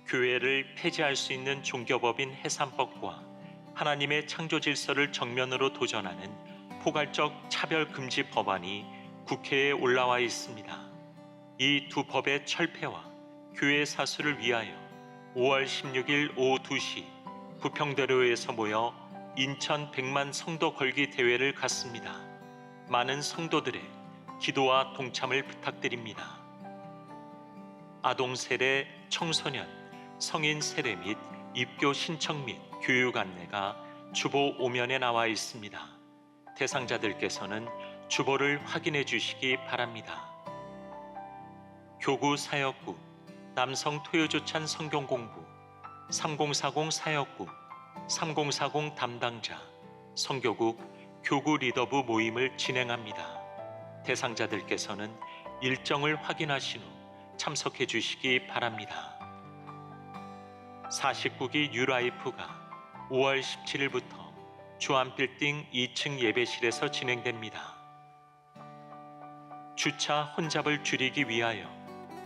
교회를 폐지할 수 있는 종교법인 해산법과 하나님의 창조 질서를 정면으로 도전하는 포괄적 차별 금지 법안이 국회에 올라와 있습니다. 이 두 법의 철폐와 교회 사수를 위하여 5월 16일 오후 2시 부평대로에서 모여 인천 100만 성도 걸기 대회를 갖습니다. 많은 성도들의 기도와 동참을 부탁드립니다. 아동 세례, 청소년, 성인 세례 및 입교 신청 및 교육 안내가 주보 5면에 나와 있습니다. 대상자들께서는 주보를 확인해 주시기 바랍니다. 교구 사역국, 남성 토요조찬 성경공부, 3040 사역국, 3040 담당자, 성교국, 교구 리더부 모임을 진행합니다. 대상자들께서는 일정을 확인하신 후 참석해 주시기 바랍니다. 49기 뉴라이프가 5월 17일부터 주안빌딩 2층 예배실에서 진행됩니다. 주차 혼잡을 줄이기 위하여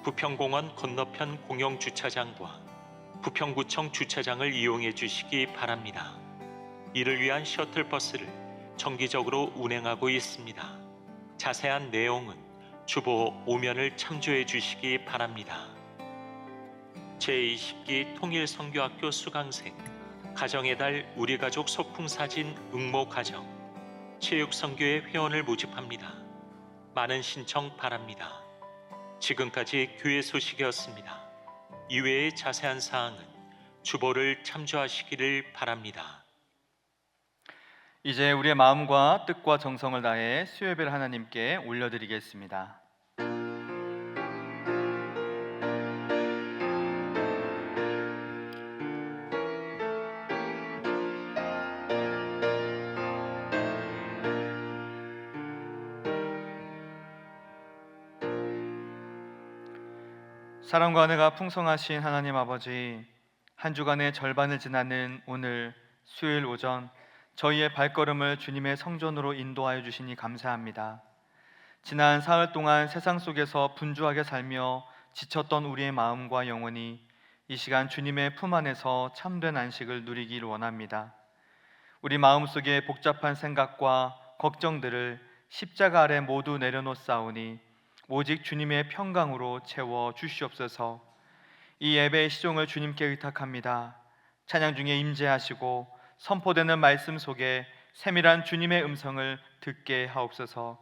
부평공원 건너편 공영주차장과 부평구청 주차장을 이용해 주시기 바랍니다. 이를 위한 셔틀버스를 정기적으로 운행하고 있습니다. 자세한 내용은 주보 5면을 참조해 주시기 바랍니다. 제20기 통일선교학교 수강생, 가정의 달 우리가족 소풍사진 응모가정, 체육선교회 회원을 모집합니다. 많은 신청 바랍니다. 지금까지 교회 소식이었습니다. 이외의 자세한 사항은 주보를 참조하시기를 바랍니다. 이제 우리의 마음과 뜻과 정성을 다해 수요예배를 하나님께 올려드리겠습니다. 사랑과 은혜가 풍성하신 하나님 아버지, 한 주간의 절반을 지나는 오늘 수요일 오전 저희의 발걸음을 주님의 성전으로 인도하여 주시니 감사합니다. 지난 사흘 동안 세상 속에서 분주하게 살며 지쳤던 우리의 마음과 영혼이 이 시간 주님의 품 안에서 참된 안식을 누리길 원합니다. 우리 마음속에 복잡한 생각과 걱정들을 십자가 아래 모두 내려놓사오니 오직 주님의 평강으로 채워 주시옵소서. 이 예배의 시종을 주님께 의탁합니다. 찬양 중에 임재하시고 선포되는 말씀 속에 세밀한 주님의 음성을 듣게 하옵소서.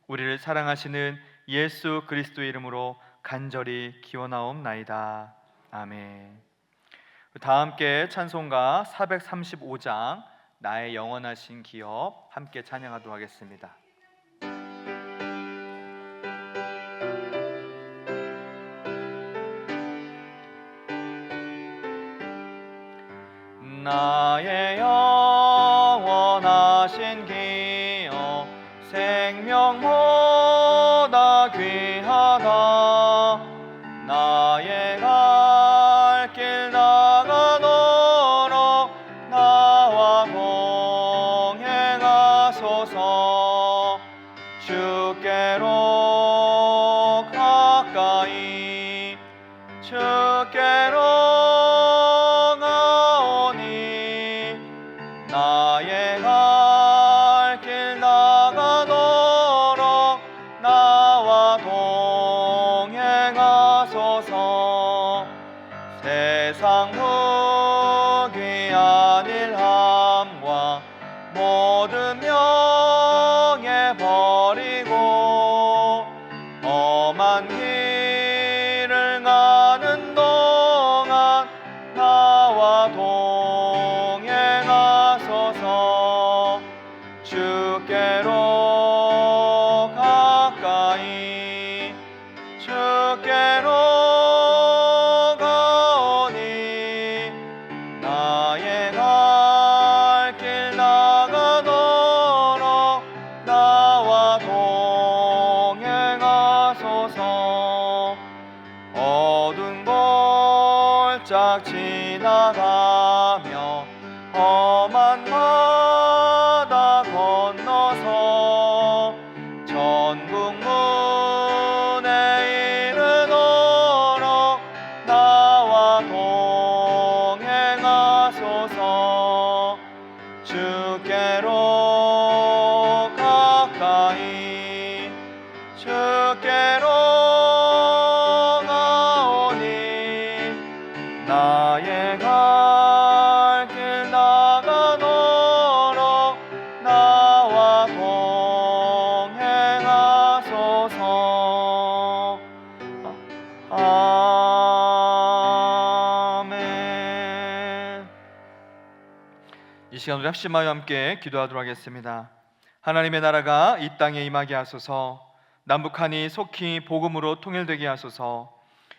우리를 사랑하시는 예수 그리스도의 이름으로 간절히 기원하옵나이다. 아멘. 다 함께 찬송가 435장 나의 영원하신 기업 함께 찬양하도록 하겠습니다. 나의 영원하신 기업 생명보다 귀하다. 나의 갈 길 나가도록 나와 동행하소서. 주께로 가까이 주께로 나의 갈 길 나가도록 나와 동행하소서. 세상 무기한 일함과 모든 명예 버리고 험한 길을 가는 동안 나와 동행하소서. 주께로 가까이 주께로 가오니 나의 갈 길 나가도록 나와 동행하소서. 어두운 골짝 지나가며 험한 바다 건너서 천국 문에 이르도록 나와 시간 우리 합심하여 함께 기도하도록 하겠습니다. 하나님의 나라가 이 땅에 임하게 하소서. 남북한이 속히 복음으로 통일되게 하소서.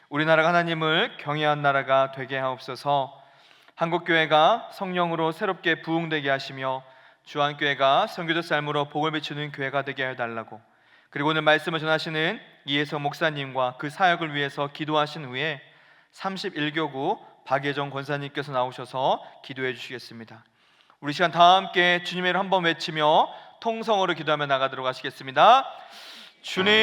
우리나라가 하나님을 경외한 나라가 되게 하옵소서. 한국교회가 성령으로 새롭게 부흥되게 하시며 주한교회가 선교적 삶으로 복을 비추는 교회가 되게 해달라고, 그리고 오늘 말씀을 전하시는 이혜성 목사님과 그 사역을 위해서 기도하신 후에 31교구 박예정 권사님께서 나오셔서 기도해 주시겠습니다. 우리 시간 다 함께 주님의 이름 한번 외치며 통성으로 기도하며 나가도록 하시겠습니다. 주님,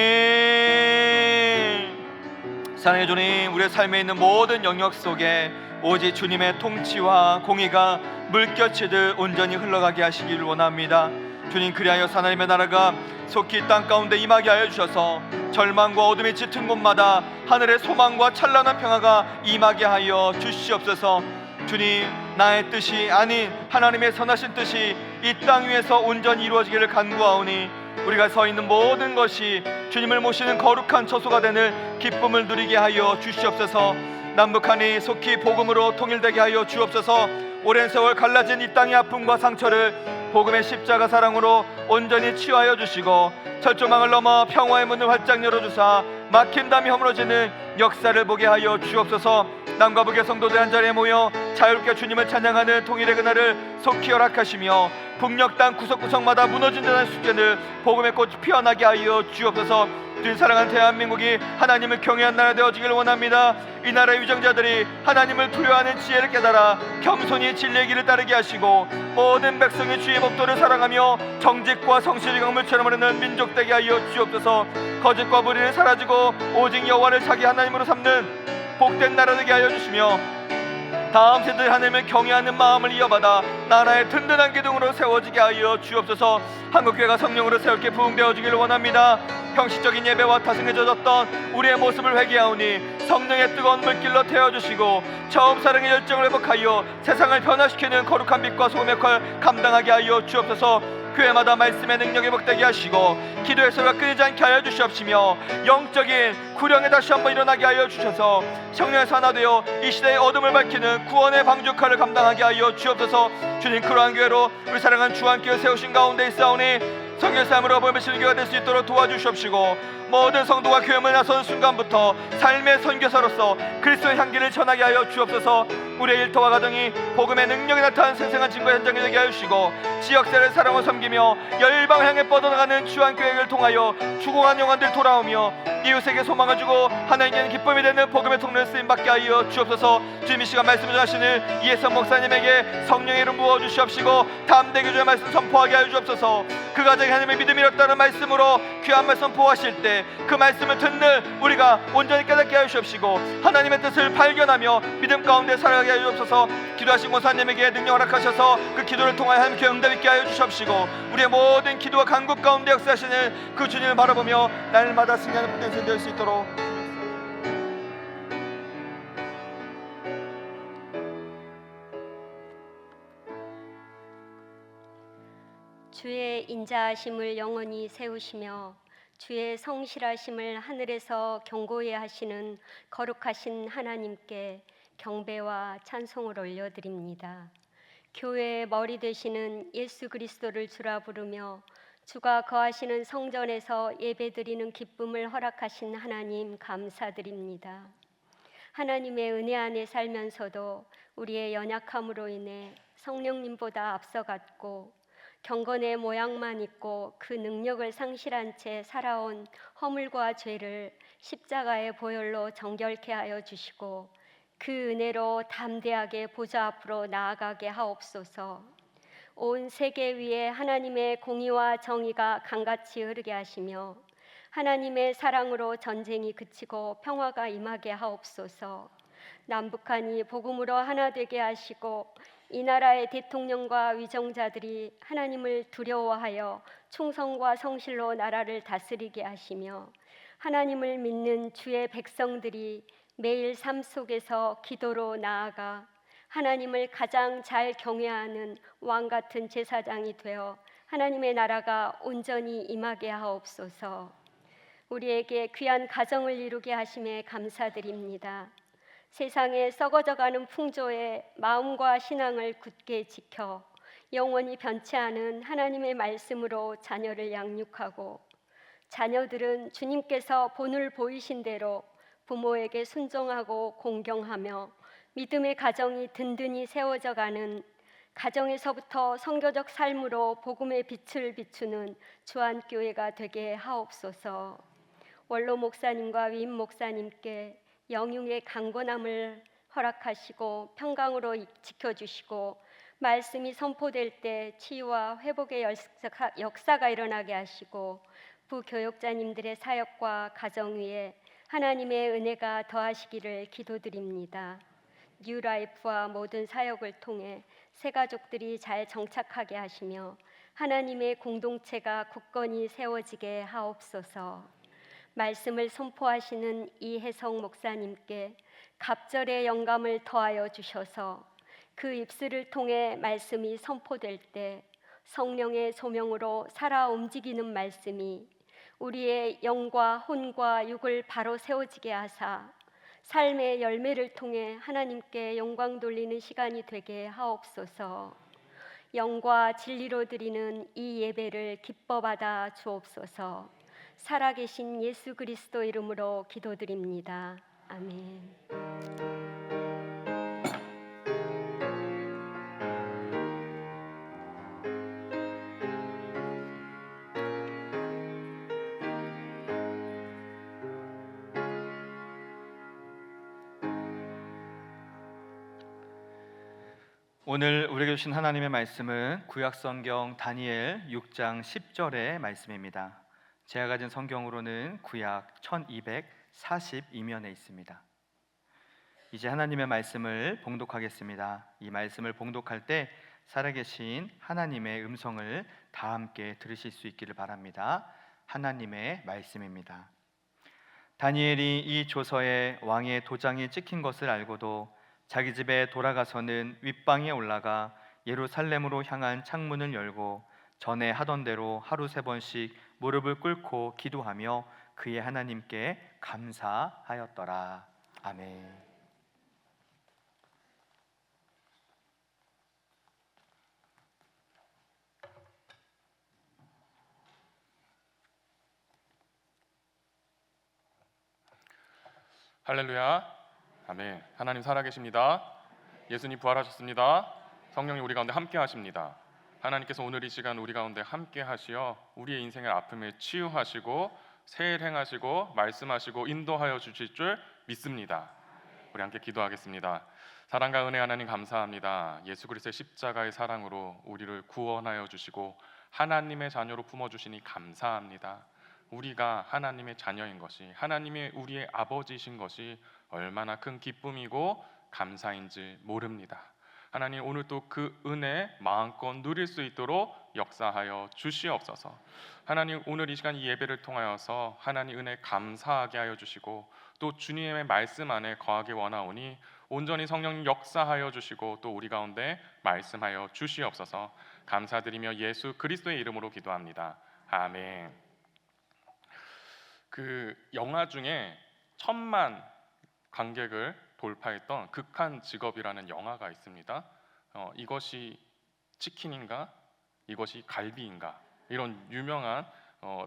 사랑의 주님, 우리의 삶에 있는 모든 영역 속에 오직 주님의 통치와 공의가 물결치듯 온전히 흘러가게 하시기를 원합니다. 주님, 그리하여 하나님의 나라가 속히 땅 가운데 임하게 하여 주셔서 절망과 어둠이 짙은 곳마다 하늘의 소망과 찬란한 평화가 임하게 하여 주시옵소서. 주님, 나의 뜻이 아닌 하나님의 선하신 뜻이 이 땅 위에서 온전히 이루어지기를 간구하오니 우리가 서 있는 모든 것이 주님을 모시는 거룩한 처소가 되는 기쁨을 누리게 하여 주시옵소서. 남북한이 속히 복음으로 통일되게 하여 주옵소서. 오랜 세월 갈라진 이 땅의 아픔과 상처를 복음의 십자가 사랑으로 온전히 치유하여 주시고 철조망을 넘어 평화의 문을 활짝 열어주사 막힌 담이 허물어지는 역사를 보게 하여 주옵소서. 남과 북의 성도들 한자리에 모여 자유롭게 주님을 찬양하는 통일의 그날을 속히 허락하시며 북녘 땅 구석구석마다 무너진 듯한 숙제를 복음의 꽃이 피어나게 하여 주옵소서. 주님, 사랑하는 대한민국이 하나님을 경외한 나라 되어지길 원합니다. 이 나라의 위정자들이 하나님을 두려워하는 지혜를 깨달아 겸손히 진리의 길을 따르게 하시고 모든 백성이 주의 법도를 사랑하며 정직과 성실이 강물처럼 흐르는 민족 되게 하여 주옵소서. 거짓과 불의는 사라지고 오직 여호와를 자기 하나님으로 삼는 복된 나라 되게 하여 주시며 다음 세대들 하나님을 경외하는 마음을 이어받아 나라의 든든한 기둥으로 세워지게 하여 주옵소서. 한국교회가 성령으로 새롭게 부흥되어지기를 원합니다. 형식적인 예배와 타성에 젖었던 우리의 모습을 회개하오니 성령의 뜨거운 물길로 태워주시고 처음 사랑의 열정을 회복하여 세상을 변화시키는 거룩한 빛과 소금의 역할 감당하게 하여 주옵소서. 교회마다 말씀의 능력이 복되게 하시고 기도의 소리가 끊이지 않게 하여 주시옵시며 영적인 구령에 다시 한번 일어나게 하여 주셔서 성령에서 하나 되어 이 시대의 어둠을 밝히는 구원의 방주칼을 감당하게 하여 주옵소서. 주님, 그러한 교회로 우리 사랑하는 주한교회 세우신 가운데 있사오니 성결 삶으로 범하시는 교회가 될 수 있도록 도와주시옵시고 모든 성도가 교회문에 나서는 순간부터 삶의 선교사로서 그리스도의 향기를 전하게 하여 주옵소서. 우리의 일터와 가정이 복음의 능력이 나타나는 생생한 증거 현장이 되게 하여 주시고 지역사회를 사랑하고 섬기며 열방을 향해 뻗어나가는 주한교회를 통하여 죽어간 영혼들 돌아오며 이웃에게 소망을 주고 하나님께는 기쁨이 되는 복음의 통로를 쓰임받게 하여 주옵소서. 주님, 이 시간 말씀을 전하시는 이혜성 목사님에게 성령의 이름 부어주시옵시고 담대히 주의 말씀 선포하게 하여 주옵소서. 그 가정에 하나님의 믿음이 이뤘다는 말씀으로 귀한 말씀 선포하실 때 그 말씀을 듣는 우리가 온전히 깨닫게 하여 주옵시고 하나님의 뜻을 발견하며 믿음 가운데 살아가게 하여 주옵소서. 기도하신 권사님에게 능력 허락하셔서 그 기도를 통하여 하나님께 응답 있게 하여 주옵시고 우리의 모든 기도와 간구 가운데 역사하시는 그 주님을 바라보며 날마다 승리하는 복된 인생 될 수 있도록. 주의 인자하심을 영원히 세우시며 주의 성실하심을 하늘에서 경고히 하시는 거룩하신 하나님께 경배와 찬송을 올려드립니다. 교회의 머리 되시는 예수 그리스도를 주라 부르며 주가 거하시는 성전에서 예배드리는 기쁨을 허락하신 하나님 감사드립니다. 하나님의 은혜 안에 살면서도 우리의 연약함으로 인해 성령님보다 앞서갔고 경건의 모양만 있고 그 능력을 상실한 채 살아온 허물과 죄를 십자가의 보혈로 정결케 하여 주시고 그 은혜로 담대하게 보좌 앞으로 나아가게 하옵소서. 온 세계 위에 하나님의 공의와 정의가 강같이 흐르게 하시며 하나님의 사랑으로 전쟁이 그치고 평화가 임하게 하옵소서. 남북한이 복음으로 하나 되게 하시고 이 나라의 대통령과 위정자들이 하나님을 두려워하여 충성과 성실로 나라를 다스리게 하시며 하나님을 믿는 주의 백성들이 매일 삶 속에서 기도로 나아가 하나님을 가장 잘 경외하는 왕 같은 제사장이 되어 하나님의 나라가 온전히 임하게 하옵소서. 우리에게 귀한 가정을 이루게 하심에 감사드립니다. 세상에 썩어져가는 풍조에 마음과 신앙을 굳게 지켜 영원히 변치 않은 하나님의 말씀으로 자녀를 양육하고 자녀들은 주님께서 본을 보이신 대로 부모에게 순종하고 공경하며 믿음의 가정이 든든히 세워져 가는 가정에서부터 선교적 삶으로 복음의 빛을 비추는 주안교회가 되게 하옵소서. 원로 목사님과 위임 목사님께 영육의 강건함을 허락하시고 평강으로 지켜주시고 말씀이 선포될 때 치유와 회복의 역사가 일어나게 하시고 부교역자님들의 사역과 가정 위에 하나님의 은혜가 더하시기를 기도드립니다. 뉴라이프와 모든 사역을 통해 새 가족들이 잘 정착하게 하시며 하나님의 공동체가 굳건히 세워지게 하옵소서. 말씀을 선포하시는 이혜성 목사님께 갑절의 영감을 더하여 주셔서 그 입술을 통해 말씀이 선포될 때 성령의 소명으로 살아 움직이는 말씀이 우리의 영과 혼과 육을 바로 세워지게 하사 삶의 열매를 통해 하나님께 영광 돌리는 시간이 되게 하옵소서. 영과 진리로 드리는 이 예배를 기뻐 받아 주옵소서. 살아계신 예수 그리스도 이름으로 기도드립니다. 아멘. 오늘 우리에게 주신 하나님의 말씀은 구약성경 다니엘 6장 10절의 말씀입니다. 제가 가진 성경으로는 구약 1242면에 있습니다. 이제 하나님의 말씀을 봉독하겠습니다. 이 말씀을 봉독할 때 살아계신 하나님의 음성을 다 함께 들으실 수 있기를 바랍니다. 하나님의 말씀입니다. 다니엘이 이 조서에 왕의 도장이 찍힌 것을 알고도 자기 집에 돌아가서는 윗방에 올라가 예루살렘으로 향한 창문을 열고 전에 하던 대로 하루 3번씩 무릎을 꿇고 기도하며 그의 하나님께 감사하였더라. 아멘. 할렐루야. 아멘. 하나님 살아계십니다. 예수님 부활하셨습니다. 성령님 우리 가운데 함께 하십니다. 하나님께서 오늘 이 시간 우리 가운데 함께 하시어 우리의 인생의 아픔을 치유하시고 새일 행하시고 말씀하시고 인도하여 주실 줄 믿습니다. 우리 함께 기도하겠습니다. 사랑과 은혜 하나님 감사합니다. 예수 그리스도의 십자가의 사랑으로 우리를 구원하여 주시고 하나님의 자녀로 품어주시니 감사합니다. 우리가 하나님의 자녀인 것이, 하나님의 우리의 아버지이신 것이 얼마나 큰 기쁨이고 감사인지 모릅니다. 하나님 오늘 또 그 은혜 마음껏 누릴 수 있도록 역사하여 주시옵소서. 하나님 오늘 이 시간 이 예배를 통하여서 하나님 은혜 감사하게 하여 주시고 또 주님의 말씀 안에 거하기 원하오니 온전히 성령 역사하여 주시고 또 우리 가운데 말씀하여 주시옵소서. 감사드리며 예수 그리스도의 이름으로 기도합니다. 아멘. 그 영화 중에 1000만 관객을 돌파했던 극한 직업이라는 영화가 있습니다. 이것이 치킨인가? 이것이 갈비인가? 이런 유명한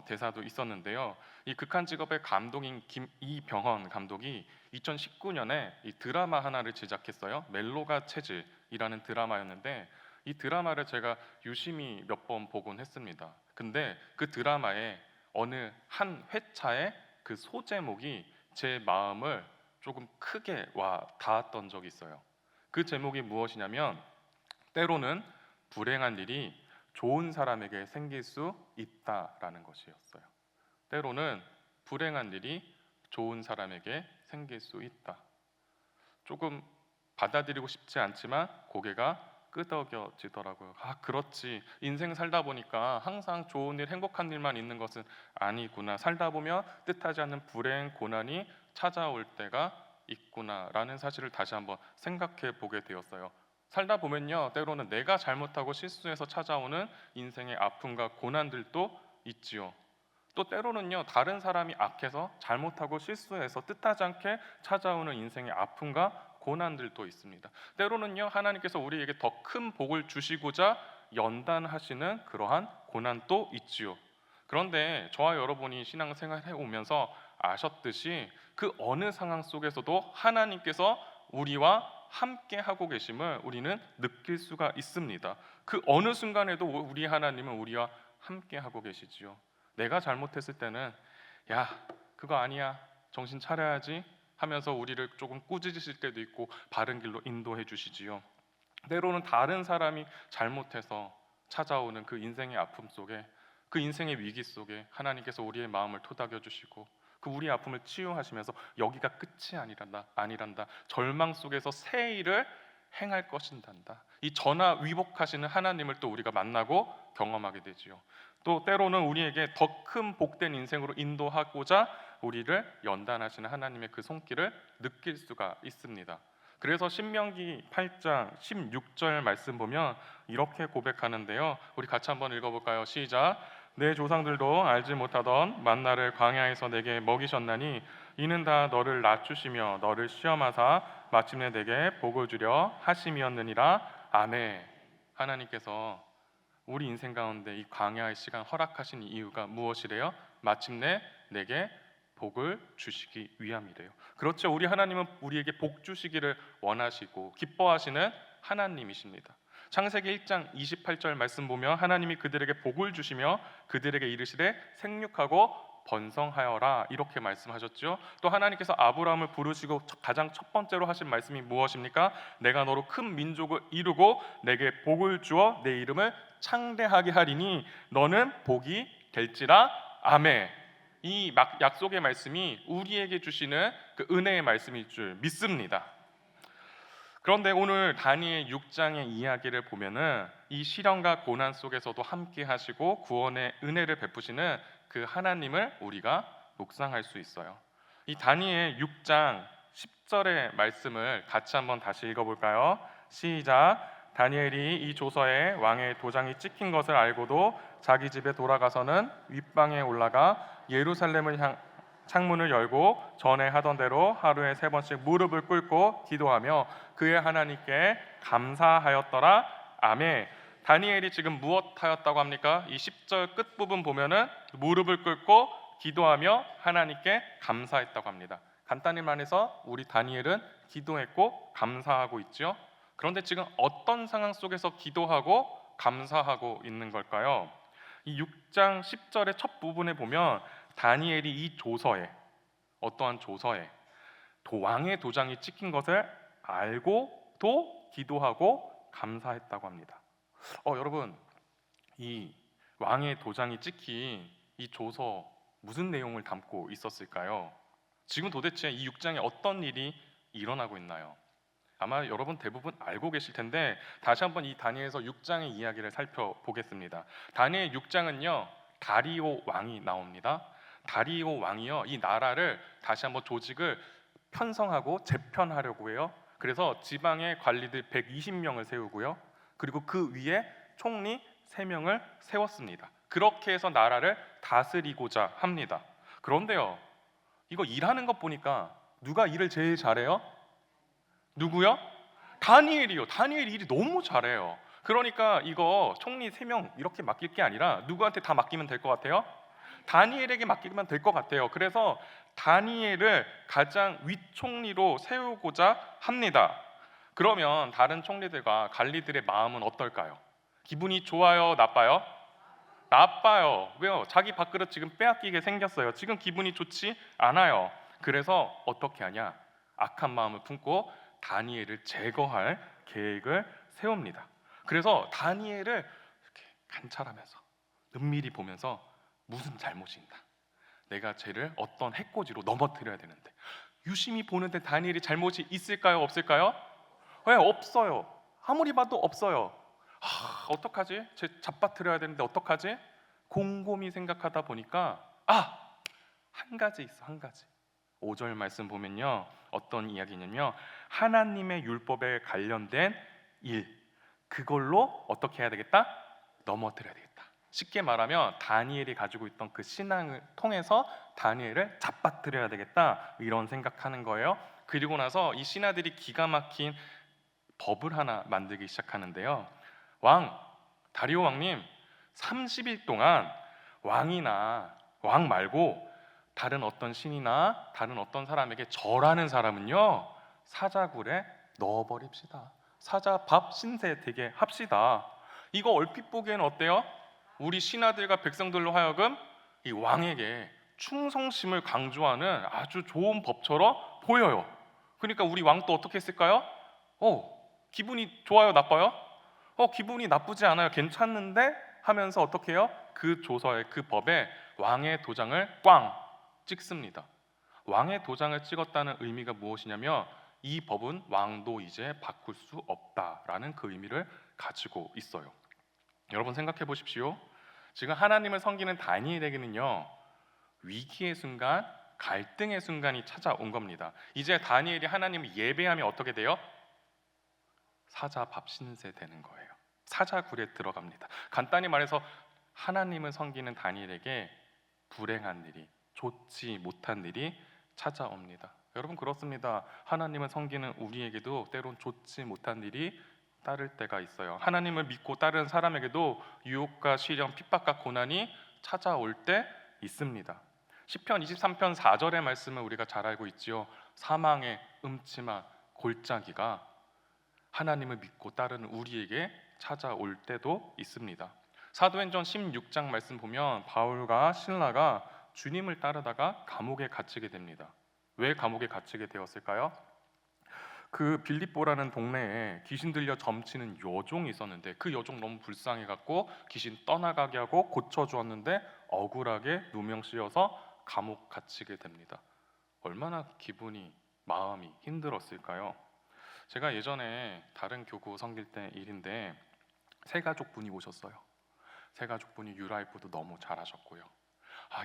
대사도 있었는데요. 이 극한 직업의 감독인 이병헌 감독이 2019년에 이 드라마 하나를 제작했어요. 멜로가 체질이라는 드라마였는데 이 드라마를 제가 유심히 몇 번 보곤 했습니다. 근데 그 드라마에 어느 한 회차의 그 소제목이 제 마음을 조금 크게 와 닿았던 적이 있어요. 그 제목이 무엇이냐면 때로는 불행한 일이 좋은 사람에게 생길 수 있다라는 것이었어요. 때로는 불행한 일이 좋은 사람에게 생길 수 있다. 조금 받아들이고 싶지 않지만 고개가 끄덕여지더라고요. 그렇지. 인생 살다 보니까 항상 좋은 일, 행복한 일만 있는 것은 아니구나. 살다 보면 뜻하지 않는 불행, 고난이 찾아올 때가 있구나라는 사실을 다시 한번 생각해 보게 되었어요. 살다 보면요, 때로는 내가 잘못하고 실수해서 찾아오는 인생의 아픔과 고난들도 있지요. 또 때로는요, 다른 사람이 악해서 잘못하고 실수해서 뜻하지 않게 찾아오는 인생의 아픔과 고난들도 있습니다. 때로는요, 하나님께서 우리에게 더 큰 복을 주시고자 연단하시는 그러한 고난도 있지요. 그런데 저와 여러분이 신앙생활 해오면서 아셨듯이 그 어느 상황 속에서도 하나님께서 우리와 함께 하고 계심을 우리는 느낄 수가 있습니다. 그 어느 순간에도 우리 하나님은 우리와 함께 하고 계시지요. 내가 잘못했을 때는 야, 그거 아니야, 정신 차려야지 하면서 우리를 조금 꾸짖으실 때도 있고 바른 길로 인도해 주시지요. 때로는 다른 사람이 잘못해서 찾아오는 그 인생의 아픔 속에, 그 인생의 위기 속에 하나님께서 우리의 마음을 토닥여 주시고 그 우리의 아픔을 치유하시면서 여기가 끝이 아니란다. 절망 속에서 새 일을 행할 것인단다. 이 전하 위복하시는 하나님을 또 우리가 만나고 경험하게 되지요. 또 때로는 우리에게 더 큰 복된 인생으로 인도하고자 우리를 연단하시는 하나님의 그 손길을 느낄 수가 있습니다. 그래서 신명기 8장 16절 말씀 보면 이렇게 고백하는데요. 우리 같이 한번 읽어볼까요? 시작. 내 조상들도 알지 못하던 만나를 광야에서 내게 먹이셨나니 이는 다 너를 낮추시며 너를 시험하사 마침내 내게 복을 주려 하심이었느니라. 아멘. 하나님께서 우리 인생 가운데 이 광야의 시간 허락하신 이유가 무엇이래요? 마침내 내게 복을 주시기 위함이래요. 그렇죠. 우리 하나님은 우리에게 복 주시기를 원하시고 기뻐하시는 하나님이십니다. 창세기 1장 28절 말씀 보면 하나님이 그들에게 복을 주시며 그들에게 이르시되 생육하고 번성하여라 이렇게 말씀하셨죠. 또 하나님께서 아브라함을 부르시고 가장 첫 번째로 하신 말씀이 무엇입니까? 내가 너로 큰 민족을 이루고 내게 복을 주어 내 이름을 창대하게 하리니 너는 복이 될지라. 아멘. 이 약속의 말씀이 우리에게 주시는 그 은혜의 말씀일 줄 믿습니다. 그런데 오늘 다니엘 6장의 이야기를 보면은 이 시련과 고난 속에서도 함께 하시고 구원의 은혜를 베푸시는 그 하나님을 우리가 묵상할 수 있어요. 이 다니엘 6장 10절의 말씀을 같이 한번 다시 읽어볼까요? 시작. 다니엘이 이 조서에 왕의 도장이 찍힌 것을 알고도 자기 집에 돌아가서는 윗방에 올라가 예루살렘을 창문을 열고 전에 하던 대로 하루에 3번씩 무릎을 꿇고 기도하며 그의 하나님께 감사하였더라. 아멘. 다니엘이 지금 무엇 하였다고 합니까? 이 10절 끝부분 보면은 무릎을 꿇고 기도하며 하나님께 감사했다고 합니다. 간단히 말해서 우리 다니엘은 기도했고 감사하고 있죠. 그런데 지금 어떤 상황 속에서 기도하고 감사하고 있는 걸까요? 이 6장 10절의 첫 부분에 보면 다니엘이 이 조서에, 어떠한 조서에 왕의 도장이 찍힌 것을 알고도 기도하고 감사했다고 합니다. 여러분, 이 왕의 도장이 찍힌 이 조서 무슨 내용을 담고 있었을까요? 지금 도대체 이 6장에 어떤 일이 일어나고 있나요? 아마 여러분 대부분 알고 계실 텐데 다시 한번 이 다니엘서 6장의 이야기를 살펴보겠습니다. 다니엘 6장은요, 다리오 왕이 나옵니다. 다리오 왕이요, 이 나라를 다시 한번 조직을 편성하고 재편하려고 해요. 그래서 지방의 관리들 120명을 세우고요, 그리고 그 위에 총리 3명을 세웠습니다. 그렇게 해서 나라를 다스리고자 합니다. 그런데요, 이거 일하는 것 보니까 누가 일을 제일 잘해요? 누구요? 다니엘이요. 다니엘이 일이 너무 잘해요. 그러니까 이거 총리 3명 이렇게 맡길 게 아니라 누구한테 다 맡기면 될 것 같아요? 다니엘에게 맡기면 될 것 같아요. 그래서 다니엘을 가장 윗총리로 세우고자 합니다. 그러면 다른 총리들과 관리들의 마음은 어떨까요? 기분이 좋아요? 나빠요? 나빠요. 왜요? 자기 밥그릇 지금 빼앗기게 생겼어요. 지금 기분이 좋지 않아요. 그래서 어떻게 하냐? 악한 마음을 품고 다니엘을 제거할 계획을 세웁니다. 그래서 다니엘을 이렇게 관찰하면서 은밀히 보면서 무슨 잘못이 있나? 내가 쟤를 어떤 해코지로 넘어뜨려야 되는데 유심히 보는데 다니엘이 잘못이 있을까요? 없을까요? 왜? 없어요. 아무리 봐도 없어요. 어떡하지? 쟤 잡아뜨려야 되는데 어떡하지? 곰곰이 생각하다 보니까 한 가지 있어, 한 가지. 5절 말씀 보면요, 어떤 이야기냐면요, 하나님의 율법에 관련된 일, 그걸로 어떻게 해야 되겠다? 넘어뜨려야 되겠다. 쉽게 말하면 다니엘이 가지고 있던 그 신앙을 통해서 다니엘을 잡아뜨려야 되겠다, 이런 생각하는 거예요. 그리고 나서 이 신하들이 기가 막힌 법을 하나 만들기 시작하는데요. 왕, 다리오 왕님 30일 동안 왕 말고 다른 어떤 신이나 다른 어떤 사람에게 절하는 사람은요 사자굴에 넣어버립시다. 사자밥 신세 되게 합시다. 이거 얼핏 보기에는 어때요? 우리 신하들과 백성들로 하여금 이 왕에게 충성심을 강조하는 아주 좋은 법처럼 보여요. 그러니까 우리 왕도 어떻게 했을까요? 기분이 좋아요, 나빠요? 기분이 나쁘지 않아요, 괜찮는데 하면서 어떻게 해요? 그 조서에, 그 법에 왕의 도장을 꽝 찍습니다. 왕의 도장을 찍었다는 의미가 무엇이냐면 이 법은 왕도 이제 바꿀 수 없다라는 그 의미를 가지고 있어요. 여러분 생각해 보십시오. 지금 하나님을 섬기는 다니엘에게는요 위기의 순간, 갈등의 순간이 찾아온 겁니다. 이제 다니엘이 하나님을 예배하면 어떻게 돼요? 사자밥 신세 되는 거예요. 사자굴에 들어갑니다. 간단히 말해서 하나님을 섬기는 다니엘에게 불행한 일이, 좋지 못한 일이 찾아옵니다. 여러분 그렇습니다. 하나님을 섬기는 우리에게도 때론 좋지 못한 일이 따를 때가 있어요. 하나님을 믿고 따르는 사람에게도 유혹과 시련, 핍박과 고난이 찾아올 때 있습니다. 시편 23편 4절의 말씀을 우리가 잘 알고 있지요. 사망의 음침한 골짜기가 하나님을 믿고 따르는 우리에게 찾아올 때도 있습니다. 사도행전 16장 말씀 보면 바울과 실라가 주님을 따르다가 감옥에 갇히게 됩니다. 왜 감옥에 갇히게 되었을까요? 그 빌립보라는 동네에 귀신 들려 점치는 여종이 있었는데 그 여종 너무 불쌍해갖고 귀신 떠나가게 하고 고쳐주었는데 억울하게 누명 씌워서 감옥 갇히게 됩니다. 얼마나 기분이, 마음이 힘들었을까요? 제가 예전에 다른 교구 섬길 때 일인데 세 가족분이 오셨어요. 세 가족분이 유라이프도 너무 잘하셨고요.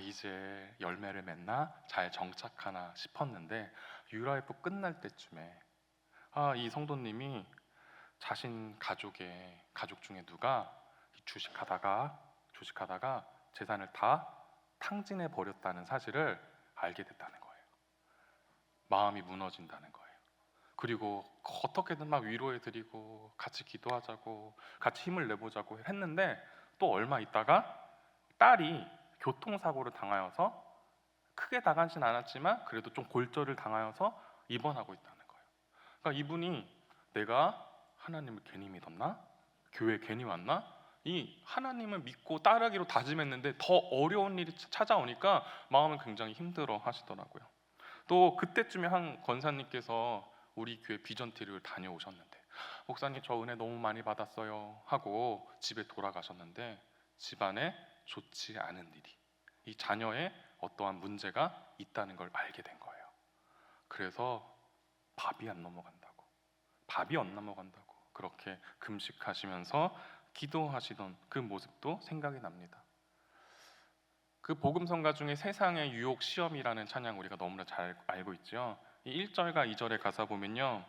이제 열매를 맺나 잘 정착하나 싶었는데 유라이프 끝날 때쯤에 이 성도님이 자신 가족 중에 누가 주식하다가 재산을 다 탕진해 버렸다는 사실을 알게 됐다는 거예요. 마음이 무너진다는 거예요. 그리고 어떻게든 막 위로해드리고 같이 기도하자고 같이 힘을 내보자고 했는데 또 얼마 있다가 딸이 교통사고를 당하여서 크게 나가진 않았지만 그래도 좀 골절을 당하여서 입원하고 있다는 거예요. 그러니까 이분이 내가 하나님을 괜히 믿었나? 교회 괜히 왔나? 이 하나님을 믿고 따르기로 다짐했는데 더 어려운 일이 찾아오니까 마음을 굉장히 힘들어 하시더라고요. 또 그때쯤에 한 권사님께서 우리 교회 비전트리를 다녀오셨는데 목사님 저 은혜 너무 많이 받았어요 하고 집에 돌아가셨는데 집안에 좋지 않은 일이, 이 자녀의 어떠한 문제가 있다는 걸 알게 된 거예요. 그래서 밥이 안 넘어간다고 그렇게 금식하시면서 기도하시던 그 모습도 생각이 납니다. 그 복음성가 중에 세상의 유혹 시험이라는 찬양 우리가 너무나 잘 알고 있죠. 이 1절과 2절의 가사 보면요,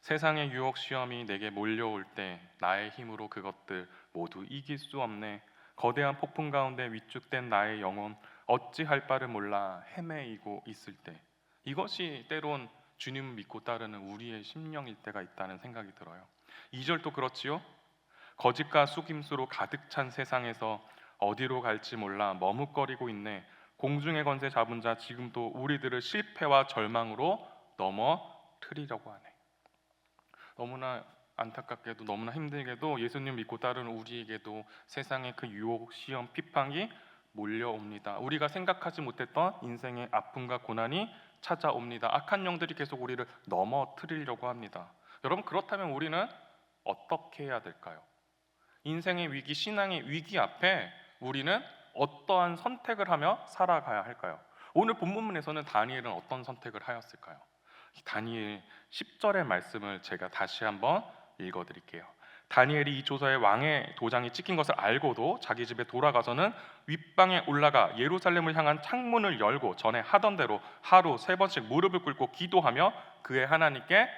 세상의 유혹 시험이 내게 몰려올 때 나의 힘으로 그것들 모두 이길 수 없네. 거대한 폭풍 가운데 위축된 나의 영혼 어찌할 바를 몰라 헤매이고 있을 때, 이것이 때론 주님을 믿고 따르는 우리의 심령일 때가 있다는 생각이 들어요. 2절도 그렇지요. 거짓과 속임수로 가득 찬 세상에서 어디로 갈지 몰라 머뭇거리고 있네. 공중의 권세 잡은 자 지금도 우리들을 실패와 절망으로 넘어뜨리려고 하네. 너무나 안타깝게도 너무나 힘들게도 예수님 믿고 따르는 우리에게도 세상의 그 유혹, 시험, 핍박이 몰려옵니다. 우리가 생각하지 못했던 인생의 아픔과 고난이 찾아옵니다. 악한 영들이 계속 우리를 넘어뜨리려고 합니다. 여러분 그렇다면 우리는 어떻게 해야 될까요? 인생의 위기, 신앙의 위기 앞에 우리는 어떠한 선택을 하며 살아가야 할까요? 오늘 본문에서는 다니엘은 어떤 선택을 하였을까요? 다니엘 10절의 말씀을 제가 다시 한번 읽어드릴게요. 다니엘이 이 조서에 왕의 도장이 찍힌 것을 알고도 자기 집에 돌아가서는 윗방에 올라가 예루살렘을 향한 창문을 열고 전에 하던 대로 하루 3번씩 무릎을 꿇고 기도하며 그의 하나님께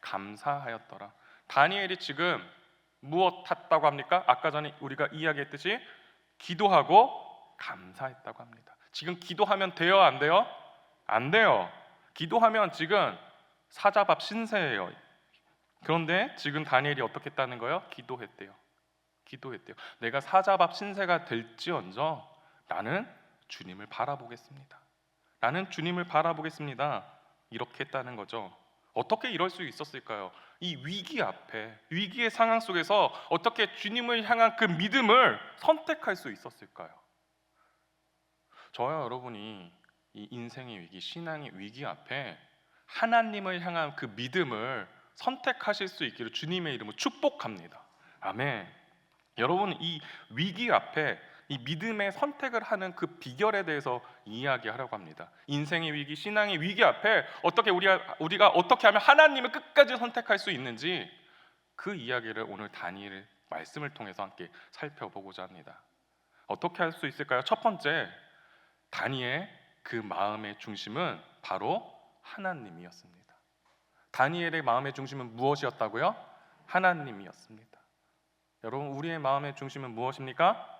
감사하였더라. 다니엘이 지금 무엇 했다고 합니까? 아까 전에 우리가 이야기했듯이 기도하고 감사했다고 합니다. 지금 기도하면 돼요? 안 돼요? 안 돼요. 기도하면 지금 사자밥 신세예요. 그런데 지금 다니엘이 어떻게 했다는 거예요? 기도했대요. 기도했대요. 내가 사자밥 신세가 될지언정 나는 주님을 바라보겠습니다. 나는 주님을 바라보겠습니다. 이렇게 했다는 거죠. 어떻게 이럴 수 있었을까요? 이 위기 앞에, 위기의 상황 속에서 어떻게 주님을 향한 그 믿음을 선택할 수 있었을까요? 저와 여러분이 이 인생의 위기, 신앙의 위기 앞에 하나님을 향한 그 믿음을 선택하실 수 있기를 주님의 이름으로 축복합니다. 아멘. 여러분, 이 위기 앞에 이 믿음의 선택을 하는 그 비결에 대해서 이야기하려고 합니다. 인생의 위기, 신앙의 위기 앞에 어떻게 우리가 어떻게 하면 하나님을 끝까지 선택할 수 있는지 그 이야기를 오늘 다니엘 말씀을 통해서 함께 살펴보고자 합니다. 어떻게 할 수 있을까요? 첫 번째, 다니엘 그 마음의 중심은 바로 하나님이었습니다. 다니엘의 마음의 중심은 무엇이었다고요? 하나님이었습니다. 여러분, 우리의 마음의 중심은 무엇입니까?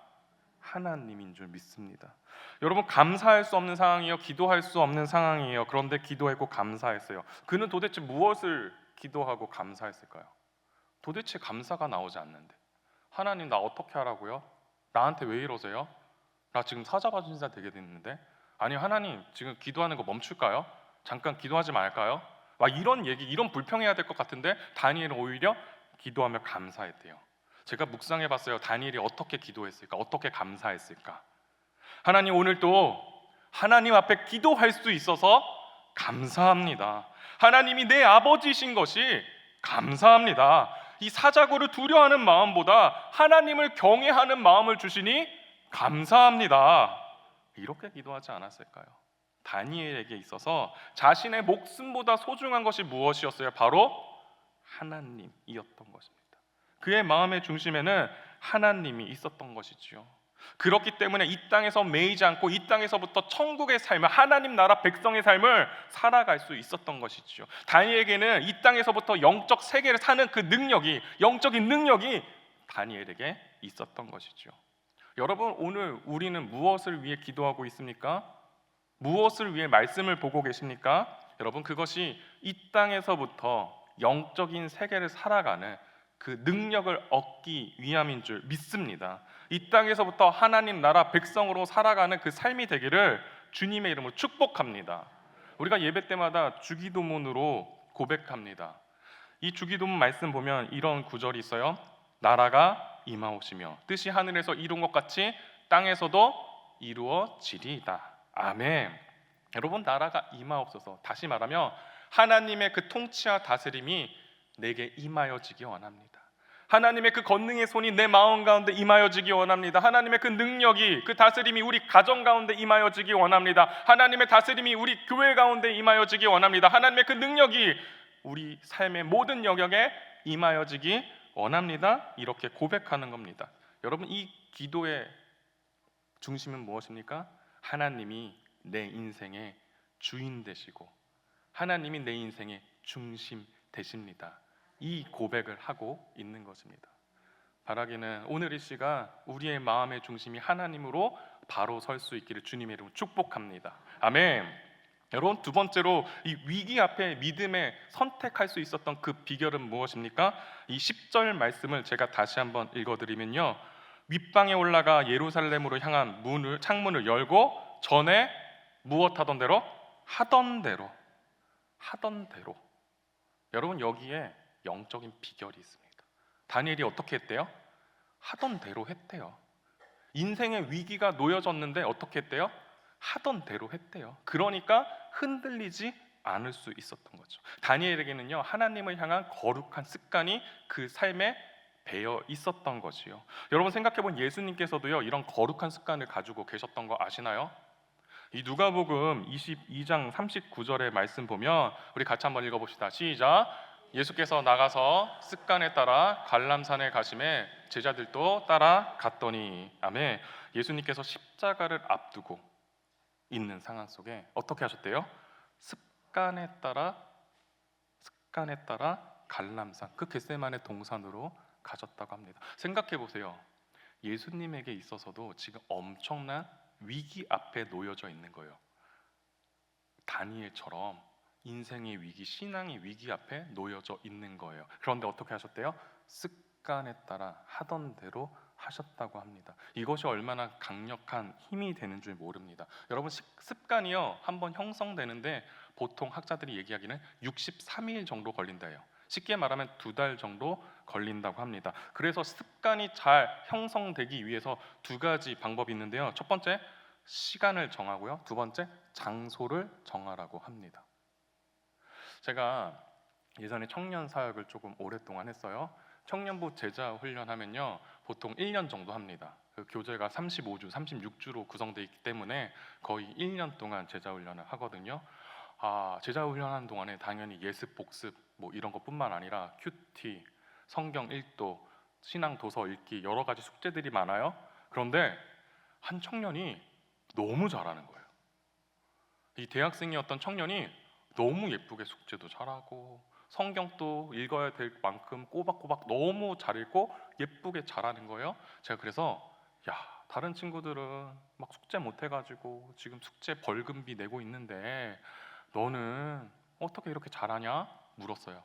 하나님인 줄 믿습니다. 여러분, 감사할 수 없는 상황이요, 기도할 수 없는 상황이에요. 그런데 기도했고 감사했어요. 그는 도대체 무엇을 기도하고 감사했을까요? 도대체 감사가 나오지 않는데, 하나님 나 어떻게 하라고요? 나한테 왜 이러세요? 나 지금 사자밥 신세 되게 됐는데, 아니 하나님 지금 기도하는 거 멈출까요? 잠깐 기도하지 말까요? 막 이런 얘기, 이런 불평해야 될 것 같은데 다니엘은 오히려 기도하며 감사했대요. 제가 묵상해 봤어요. 다니엘이 어떻게 기도했을까? 어떻게 감사했을까? 하나님, 오늘도 하나님 앞에 기도할 수 있어서 감사합니다. 하나님이 내 아버지신 것이 감사합니다. 이 사자고를 두려워하는 마음보다 하나님을 경외하는 마음을 주시니 감사합니다. 이렇게 기도하지 않았을까요? 다니엘에게 있어서 자신의 목숨보다 소중한 것이 무엇이었어요? 바로 하나님이었던 것입니다. 그의 마음의 중심에는 하나님이 있었던 것이지요. 그렇기 때문에 이 땅에서 매이지 않고 이 땅에서부터 천국의 삶을, 하나님 나라 백성의 삶을 살아갈 수 있었던 것이지요. 다니엘에게는 이 땅에서부터 영적 세계를 사는 그 능력이, 영적인 능력이 다니엘에게 있었던 것이지요. 여러분, 오늘 우리는 무엇을 위해 기도하고 있습니까? 무엇을 위해 말씀을 보고 계십니까? 여러분, 그것이 이 땅에서부터 영적인 세계를 살아가는 그 능력을 얻기 위함인 줄 믿습니다. 이 땅에서부터 하나님 나라 백성으로 살아가는 그 삶이 되기를 주님의 이름으로 축복합니다. 우리가 예배 때마다 주기도문으로 고백합니다. 이 주기도문 말씀 보면 이런 구절이 있어요. 나라가 임하옵시며 뜻이 하늘에서 이룬 것 같이 땅에서도 이루어지리이다. 아멘. 여러분, 나라가 임하옵소서. 다시 말하면 하나님의 그 통치와 다스림이 내게 임하여지기 원합니다. 하나님의 그 권능의 손이 내 마음 가운데 임하여지기 원합니다. 하나님의 그 능력이, 그 다스림이 우리 가정 가운데 임하여지기 원합니다. 하나님의 다스림이 우리 교회 가운데 임하여지기 원합니다. 하나님의 그 능력이 우리 삶의 모든 영역에 임하여지기 원합니다. 이렇게 고백하는 겁니다. 여러분, 이 기도의 중심은 무엇입니까? 하나님이 내 인생의 주인 되시고 하나님이 내 인생의 중심 되십니다. 이 고백을 하고 있는 것입니다. 바라기는 오늘 이 시간 우리의 마음의 중심이 하나님으로 바로 설 수 있기를 주님의 이름으로 축복합니다. 아멘. 여러분, 두 번째로 이 위기 앞에 믿음에 선택할 수 있었던 그 비결은 무엇입니까? 이 10절 말씀을 제가 다시 한번 읽어드리면요, 윗방에 올라가 예루살렘으로 향한 창문을 열고 전에 무엇하던 대로? 하던 대로. 여러분, 여기에 영적인 비결이 있습니다. 다니엘이 어떻게 했대요? 하던 대로 했대요. 인생의 위기가 놓여졌는데 어떻게 했대요? 하던 대로 했대요. 그러니까 흔들리지 않을 수 있었던 거죠. 다니엘에게는요, 하나님을 향한 거룩한 습관이 그 삶에 배어 있었던 것이요. 여러분, 생각해본 예수님께서도요, 이런 거룩한 습관을 가지고 계셨던 거 아시나요? 이 누가복음 22장 39절의 말씀 보면 우리 같이 한번 읽어봅시다. 시작. 예수께서 나가서 습관에 따라 갈람산에 가심에 제자들도 따라갔더니. 아멘. 예수님께서 십자가를 앞두고 있는 상황 속에 어떻게 하셨대요? 습관에 따라 갈람산, 그 겟세마네 동산으로 가셨다고 합니다. 생각해 보세요. 예수님에게 있어서도 지금 엄청난 위기 앞에 놓여져 있는 거예요. 다니엘처럼 인생의 위기, 신앙의 위기 앞에 놓여져 있는 거예요. 그런데 어떻게 하셨대요? 습관에 따라 하던 대로 하셨다고 합니다. 이것이 얼마나 강력한 힘이 되는 줄 모릅니다. 여러분, 습관이요 한번 형성되는데 보통 학자들이 얘기하기는 63일 정도 걸린다요. 쉽게 말하면 2달 정도 걸린다고 합니다. 그래서 습관이 잘 형성되기 위해서 2가지 방법이 있는데요. 첫 번째, 시간을 정하고요. 2번째, 장소를 정하라고 합니다. 제가 예전에 청년 사역을 조금 오랫동안 했어요. 청년부 제자 훈련하면요 보통 1년 정도 합니다. 그 교재가 35주, 36주로 구성되어 있기 때문에 거의 1년 동안 제자 훈련을 하거든요. 제자 훈련하는 동안에 당연히 예습, 복습 뭐 이런 것뿐만 아니라 큐티, 성경 읽도, 신앙 도서 읽기 여러 가지 숙제들이 많아요. 그런데 한 청년이 너무 잘하는 거예요. 이 대학생이었던 청년이 너무 예쁘게 숙제도 잘하고 성경도 읽어야 될 만큼 꼬박꼬박 너무 잘 읽고 예쁘게 잘하는 거예요. 제가 그래서 다른 친구들은 막 숙제 못 해가지고 지금 숙제 벌금비 내고 있는데 너는 어떻게 이렇게 잘하냐? 물었어요.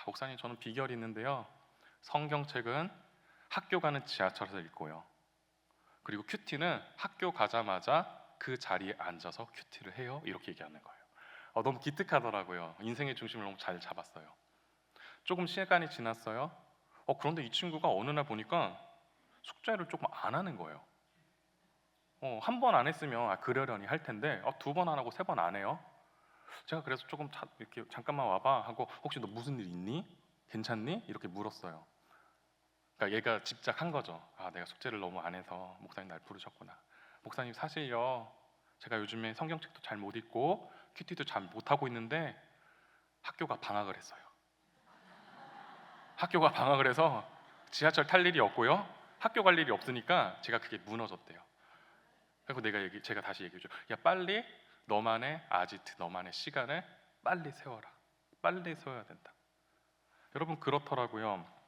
목사님, 저는 비결이 있는데요. 성경책은 학교 가는 지하철에서 읽고요. 그리고 큐티는 학교 가자마자 그 자리에 앉아서 큐티를 해요. 이렇게 얘기하는 거예요. 너무 기특하더라고요. 인생의 중심을 너무 잘 잡았어요. 조금 시간이 지났어요. 그런데 이 친구가 어느 날 보니까 숙제를 조금 안 하는 거예요. 한 번 안 했으면 그러려니 할 텐데 2번 안 하고 3번 안 해요. 제가 그래서 조금 이렇게 잠깐만 와봐 하고 혹시 너 무슨 일 있니? 괜찮니? 이렇게 물었어요. 그러니까 얘가 집착한 거죠. 내가 숙제를 너무 안 해서 목사님 날 부르셨구나. 목사님, 사실요 제가 요즘에 성경책도 잘 못 읽고 큐티도 잘 못하고 있는데 학교가 방학을 했어요. 학교가 방학을 해서 지하철 탈 일이 없고요. 학교 갈 일이 없으니까 제가 그게 무너졌대요. 그리고 제가 다시 얘기해줘. 빨리 너만의 아지트, 너만의 시간을 빨리 세워라. 빨리 세워야 된다. 여러분, 그렇더라고요.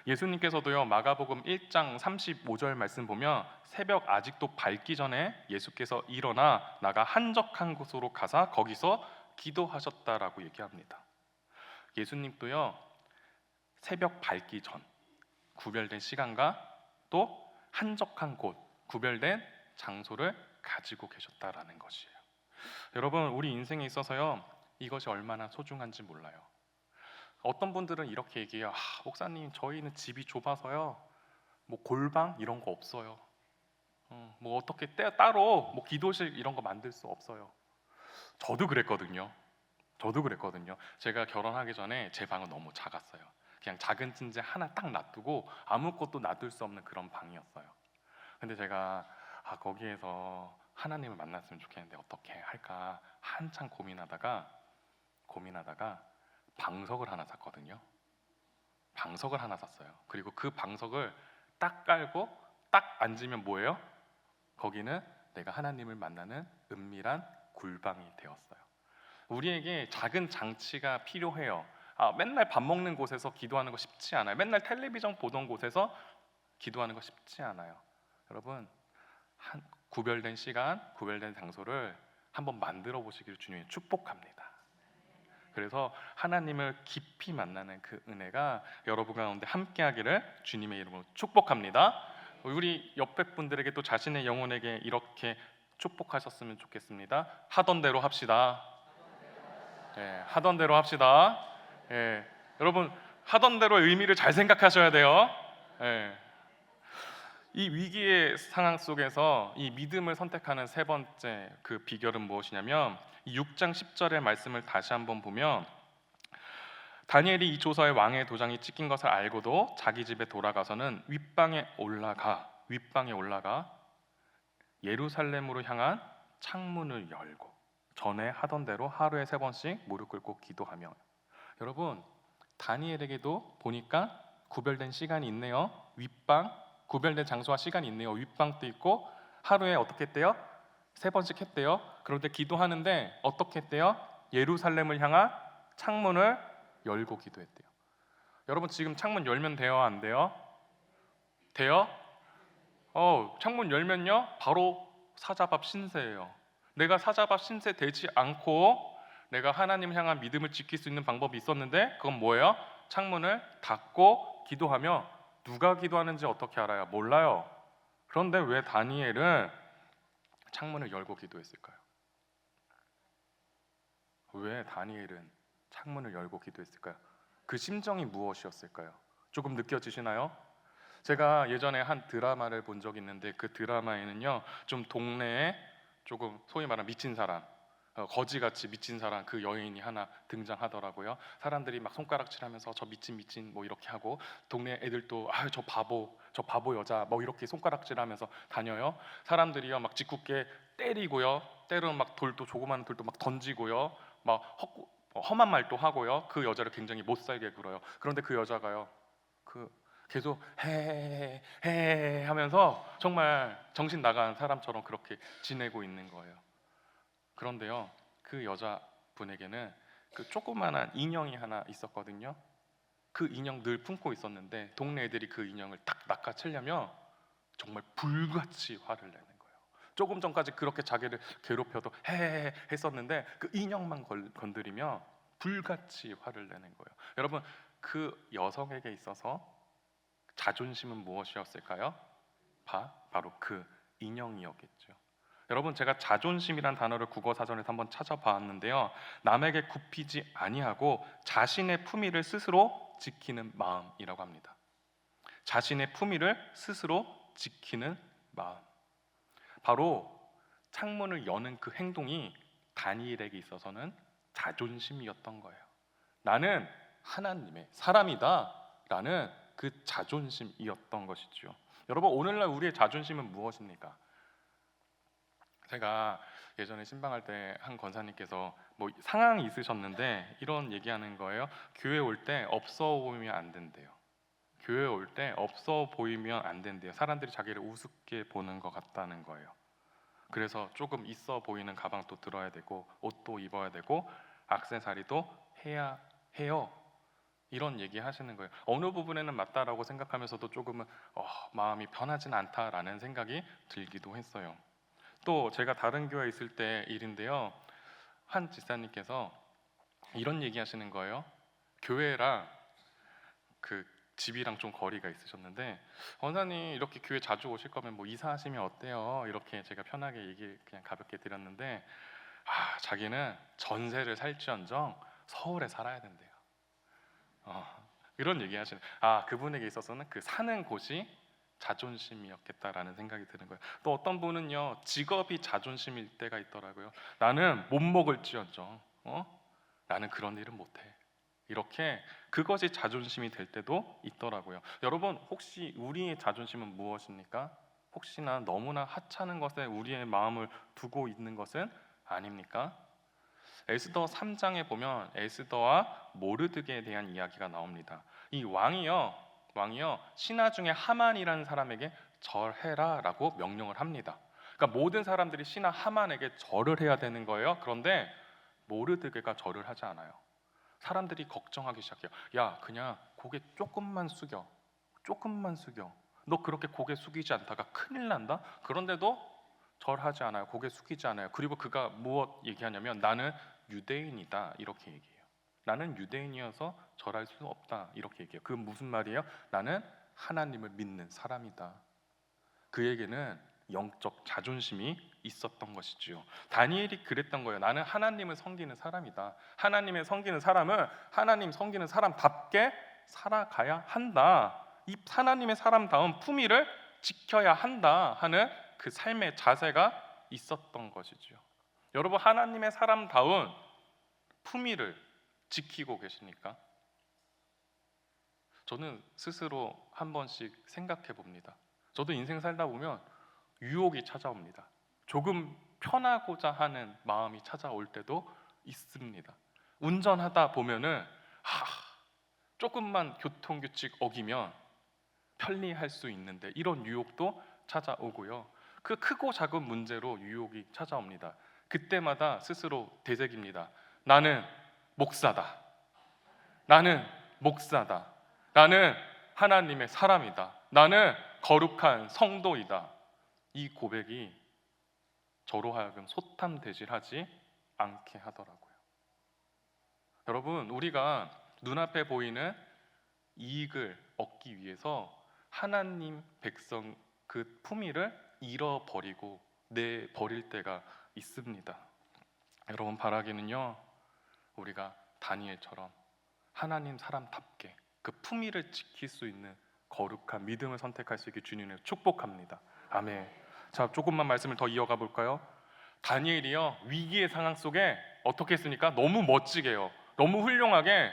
예수님께서도요 마가복음 1장 35절 말씀 보면 새벽 아직도 밝기 전에 예수께서 일어나 나가 한적한 곳으로 가사 거기서 기도하셨다라고 얘기합니다. 예수님도요 새벽 밝기 전 구별된 시간과 또 한적한 곳, 구별된 장소를 가지고 계셨다라는 것이에요. 여러분, 우리 인생에 있어서요 이것이 얼마나 소중한지 몰라요. 어떤 분들은 이렇게 얘기해요. 목사님, 저희는 집이 좁아서요 뭐 골방 이런 거 없어요. 뭐 어떻게 따로 뭐 기도실 이런 거 만들 수 없어요. 저도 그랬거든요. 제가 결혼하기 전에 제 방은 너무 작았어요. 그냥 작은 침대 하나 딱 놔두고 아무것도 놔둘 수 없는 그런 방이었어요. 근데 제가 거기에서 하나님을 만났으면 좋겠는데 어떻게 할까 한참 고민하다가 방석을 하나 샀거든요. 방석을 하나 샀어요. 그리고 그 방석을 딱 깔고 딱 앉으면 뭐예요? 거기는 내가 하나님을 만나는 은밀한 굴방이 되었어요. 우리에게 작은 장치가 필요해요. 맨날 밥 먹는 곳에서 기도하는 거 쉽지 않아요. 맨날 텔레비전 보던 곳에서 기도하는 거 쉽지 않아요. 여러분, 구별된 시간, 구별된 장소를 한번 만들어 보시기를 주님이 축복합니다. 그래서 하나님을 깊이 만나는 그 은혜가 여러분 가운데 함께하기를 주님의 이름으로 축복합니다. 우리 옆에 분들에게 또 자신의 영혼에게 이렇게 축복하셨으면 좋겠습니다. 하던 대로 합시다. 하던 대로 합시다. 여러분, 하던 대로의 의미를 잘 생각하셔야 돼요. 이 위기의 상황 속에서 이 믿음을 선택하는 세 번째 그 비결은 무엇이냐면 6장 10절의 말씀을 다시 한번 보면 다니엘이 이 조서에 왕의 도장이 찍힌 것을 알고도 자기 집에 돌아가서는 윗방에 올라가 예루살렘으로 향한 창문을 열고 전에 하던 대로 하루에 3번씩 무릎 꿇고 기도하며. 여러분, 다니엘에게도 보니까 구별된 시간이 있네요. 윗방, 구별된 장소와 시간이 있네요. 윗방도 있고 하루에 어떻게 했대요? 3번씩 했대요. 그런데 기도하는데 어떻게 했대요? 예루살렘을 향한 창문을 열고 기도했대요. 여러분, 지금 창문 열면 돼요? 안 돼요? 돼요? 창문 열면요 바로 사자밥 신세예요. 내가 사자밥 신세 되지 않고 내가 하나님 향한 믿음을 지킬 수 있는 방법이 있었는데 그건 뭐예요? 창문을 닫고 기도하며 누가 기도하는지 어떻게 알아요? 몰라요. 그런데 왜 다니엘은 창문을 열고 기도했을까요? 왜 다니엘은 창문을 열고 기도했을까요? 그 심정이 무엇이었을까요? 조금 느껴지시나요? 제가 예전에 한 드라마를 본 적이 있는데 그 드라마에는요, 좀 동네에 조금 소위 말하는 미친 사람, 거지같이 미친 사람, 그 여인이 하나 등장하더라고요. 사람들이 막 손가락질하면서 저 미친 뭐 이렇게 하고, 동네 애들도 아유 저 바보 여자 뭐 이렇게 손가락질하면서 다녀요. 사람들이요 막 짓궂게 때리고요, 때로는 막 돌도, 조그마한 돌도 막 던지고요, 막 험한 말도 하고요. 그 여자를 굉장히 못 살게 굴어요. 그런데 그 여자가요, 계속 해 하면서 정말 정신 나간 사람처럼 그렇게 지내고 있는 거예요. 그런데요, 그 여자분에게는 그 조그만한 인형이 하나 있었거든요. 그 인형 늘 품고 있었는데 동네 애들이 그 인형을 딱 낚아채려면 정말 불같이 화를 내는 거예요. 조금 전까지 그렇게 자기를 괴롭혀도 해 했었는데 그 인형만 건드리면 불같이 화를 내는 거예요. 여러분, 그 여성에게 있어서 자존심은 무엇이었을까요? 바로 그 인형이었겠죠. 여러분, 제가 자존심이란 단어를 국어 사전에서 한번 찾아봤는데요, 남에게 굽히지 아니하고 자신의 품위를 스스로 지키는 마음이라고 합니다. 자신의 품위를 스스로 지키는 마음. 바로 창문을 여는 그 행동이 다니엘에게 있어서는 자존심이었던 거예요. 나는 하나님의 사람이다 라는 그 자존심이었던 것이죠. 여러분, 오늘날 우리의 자존심은 무엇입니까? 제가 예전에 신방할 때 한 권사님께서 뭐 상황이 있으셨는데 이런 얘기하는 거예요. 교회 올 때 없어 보이면 안 된대요. 교회 올 때 없어 보이면 안 된대요. 사람들이 자기를 우습게 보는 것 같다는 거예요. 그래서 조금 있어 보이는 가방도 들어야 되고 옷도 입어야 되고 액세서리도 해야 해요. 이런 얘기 하시는 거예요. 어느 부분에는 맞다라고 생각하면서도 조금은 마음이 편하진 않다라는 생각이 들기도 했어요. 또 제가 다른 교회에 있을 때 일인데요, 한 지사님께서 이런 얘기 하시는 거예요. 교회랑 그 집이랑 좀 거리가 있으셨는데, 원사님 이렇게 교회 자주 오실 거면 뭐 이사하시면 어때요? 이렇게 제가 편하게 얘기 그냥 가볍게 드렸는데, 자기는 전세를 살지언정 서울에 살아야 된대요. 이런 얘기 하시는, 그분에게 있어서는 그 사는 곳이 자존심이었겠다라는 생각이 드는 거예요. 또 어떤 분은요, 직업이 자존심일 때가 있더라고요. 나는 못 먹을지언정 나는 그런 일은 못해. 이렇게 그것이 자존심이 될 때도 있더라고요. 여러분, 혹시 우리의 자존심은 무엇입니까? 혹시나 너무나 하찮은 것에 우리의 마음을 두고 있는 것은 아닙니까? 에스더 3장에 보면 에스더와 모르드게에 대한 이야기가 나옵니다. 이 왕이요 신하 중에 하만이라는 사람에게 절해라라고 명령을 합니다. 그러니까 모든 사람들이 신하 하만에게 절을 해야 되는 거예요. 그런데 모르드게가 절을 하지 않아요. 사람들이 걱정하기 시작해요. 야, 그냥 고개 조금만 숙여. 너 그렇게 고개 숙이지 않다가 큰일 난다. 그런데도 절하지 않아요. 고개 숙이지 않아요. 그리고 그가 무엇 얘기하냐면 나는 유대인이다 이렇게 얘기해요. 나는 유대인이어서 절할 수 없다 이렇게 얘기해요. 그 무슨 말이에요? 나는 하나님을 믿는 사람이다. 그에게는 영적 자존심이 있었던 것이지요. 다니엘이 그랬던 거예요. 나는 하나님을 섬기는 사람이다. 하나님을 섬기는 사람은 하나님 섬기는 사람답게 살아가야 한다. 이 하나님의 사람다운 품위를 지켜야 한다 하는 그 삶의 자세가 있었던 것이지요. 여러분, 하나님의 사람다운 품위를 지키고 계십니까? 저는 스스로 한 번씩 생각해 봅니다. 저도 인생 살다 보면 유혹이 찾아옵니다. 조금 편하고자 하는 마음이 찾아올 때도 있습니다. 운전하다 보면은 조금만 교통규칙 어기면 편리할 수 있는데 이런 유혹도 찾아오고요. 그 크고 작은 문제로 유혹이 찾아옵니다. 그때마다 스스로 되새깁니다. 나는 목사다. 나는 하나님의 사람이다. 나는 거룩한 성도이다. 이 고백이 저로 하여금 소탐대질하지 않게 하더라고요. 여러분, 우리가 눈앞에 보이는 이익을 얻기 위해서 하나님 백성 그 품위를 잃어버리고 내버릴 때가 있습니다. 여러분, 바라기는요, 우리가 다니엘처럼 하나님 사람답게 그 품위를 지킬 수 있는 거룩한 믿음을 선택할 수 있게 주님을 축복합니다. 아멘. 자, 조금만 말씀을 더 이어가 볼까요? 다니엘이요, 위기의 상황 속에 어떻게 했습니까? 너무 멋지게요, 너무 훌륭하게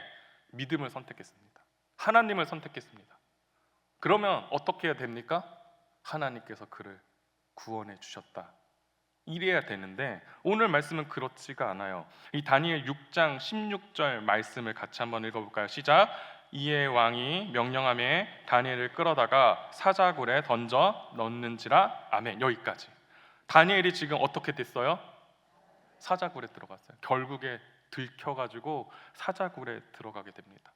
믿음을 선택했습니다. 하나님을 선택했습니다. 그러면 어떻게 해야 됩니까? 하나님께서 그를 구원해 주셨다, 이래야 되는데 오늘 말씀은 그렇지가 않아요. 이 다니엘 6장 16절 말씀을 같이 한번 읽어볼까요? 시작. 이에 왕이 명령하며 다니엘을 끌어다가 사자굴에 던져 넣는지라. 아멘. 여기까지. 다니엘이 지금 어떻게 됐어요? 사자굴에 들어갔어요. 결국에 들켜가지고 사자굴에 들어가게 됩니다.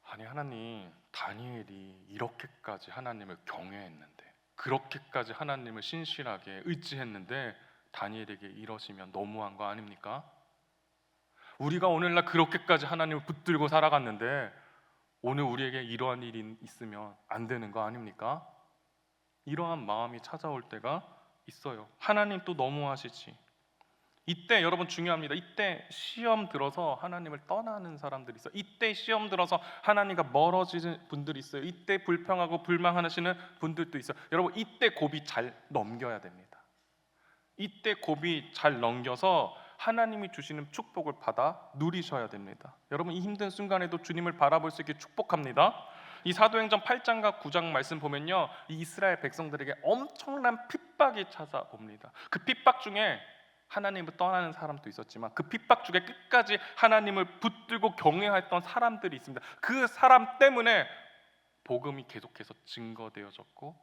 아니, 하나님, 다니엘이 이렇게까지 하나님을 경외했는데, 그렇게까지 하나님을 신실하게 의지했는데 다니엘에게 이러시면 너무한 거 아닙니까? 우리가 오늘날 그렇게까지 하나님을 붙들고 살아갔는데 오늘 우리에게 이러한 일이 있으면 안 되는 거 아닙니까? 이러한 마음이 찾아올 때가 있어요. 하나님 또 너무하시지. 이때 여러분 중요합니다. 이때 시험 들어서 하나님을 떠나는 사람들이 있어요. 이때 시험 들어서 하나님과 멀어지는 분들이 있어요. 이때 불평하고 불만하시는 분들도 있어요. 여러분, 이때 고비 잘 넘겨야 됩니다. 이때 고비 잘 넘겨서 하나님이 주시는 축복을 받아 누리셔야 됩니다. 여러분, 이 힘든 순간에도 주님을 바라볼 수 있게 축복합니다. 이 사도행전 8장과 9장 말씀 보면요, 이 이스라엘 백성들에게 엄청난 핍박이 찾아옵니다. 그 핍박 중에 하나님을 떠나는 사람도 있었지만 그 핍박 중에 끝까지 하나님을 붙들고 경외했던 사람들이 있습니다. 그 사람 때문에 복음이 계속해서 증거되어졌고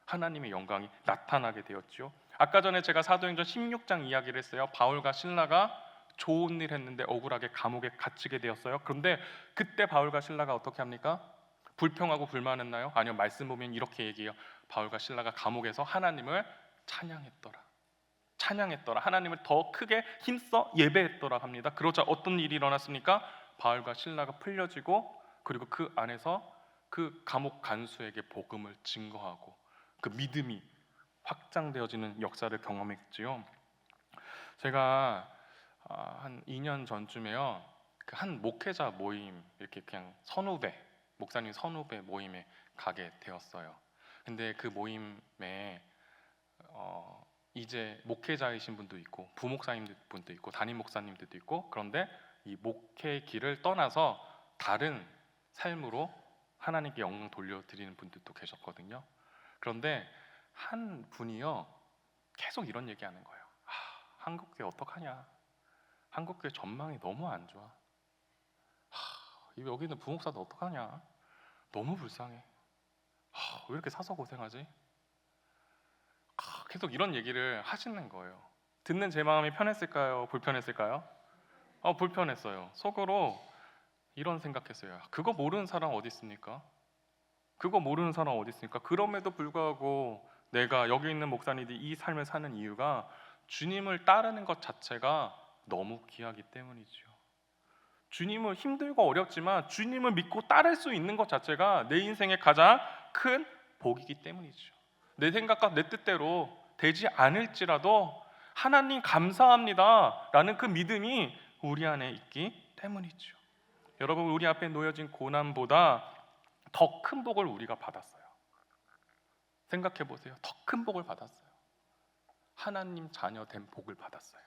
하나님의 영광이 나타나게 되었죠. 아까 전에 제가 사도행전 16장 이야기를 했어요. 바울과 실라가 좋은 일 했는데 억울하게 감옥에 갇히게 되었어요. 그런데 그때 바울과 실라가 어떻게 합니까? 불평하고 불만했나요? 아니요. 말씀 보면 이렇게 얘기해요. 바울과 실라가 감옥에서 하나님을 찬양했더라. 하나님을 더 크게 힘써 예배했더라 합니다. 그러자 어떤 일이 일어났습니까? 바울과 실라가 풀려지고 그리고 그 안에서 그 감옥 간수에게 복음을 증거하고 그 믿음이 확장되어지는 역사를 경험했지요. 제가 한 2년 전쯤에요, 그 한 목회자 모임, 이렇게 그냥 선후배, 목사님 선후배 모임에 가게 되었어요. 근데 그 모임에 이제 목회자이신 분도 있고 부목사님분도 있고 담임 목사님들도 있고, 그런데 이 목회 길을 떠나서 다른 삶으로 하나님께 영광 돌려드리는 분들도 계셨거든요. 그런데 한 분이요, 계속 이런 얘기하는 거예요. 한국교회 어떡하냐, 한국교회 전망이 너무 안 좋아. 여기는 부목사도 어떡하냐, 너무 불쌍해. 왜 이렇게 사서 고생하지? 계속 이런 얘기를 하시는 거예요. 듣는 제 마음이 편했을까요? 불편했을까요? 불편했어요. 속으로 이런 생각했어요. 그거 모르는 사람 어디 있습니까? 그럼에도 불구하고 내가 여기 있는 목사님들이 이 삶을 사는 이유가 주님을 따르는 것 자체가 너무 귀하기 때문이죠. 주님을 힘들고 어렵지만 주님을 믿고 따를 수 있는 것 자체가 내 인생의 가장 큰 복이기 때문이죠. 내 생각과 내 뜻대로 되지 않을지라도 하나님 감사합니다 라는 그 믿음이 우리 안에 있기 때문이죠. 여러분, 우리 앞에 놓여진 고난보다 더 큰 복을 우리가 받았어요. 생각해 보세요. 더 큰 복을 받았어요. 하나님 자녀 된 복을 받았어요.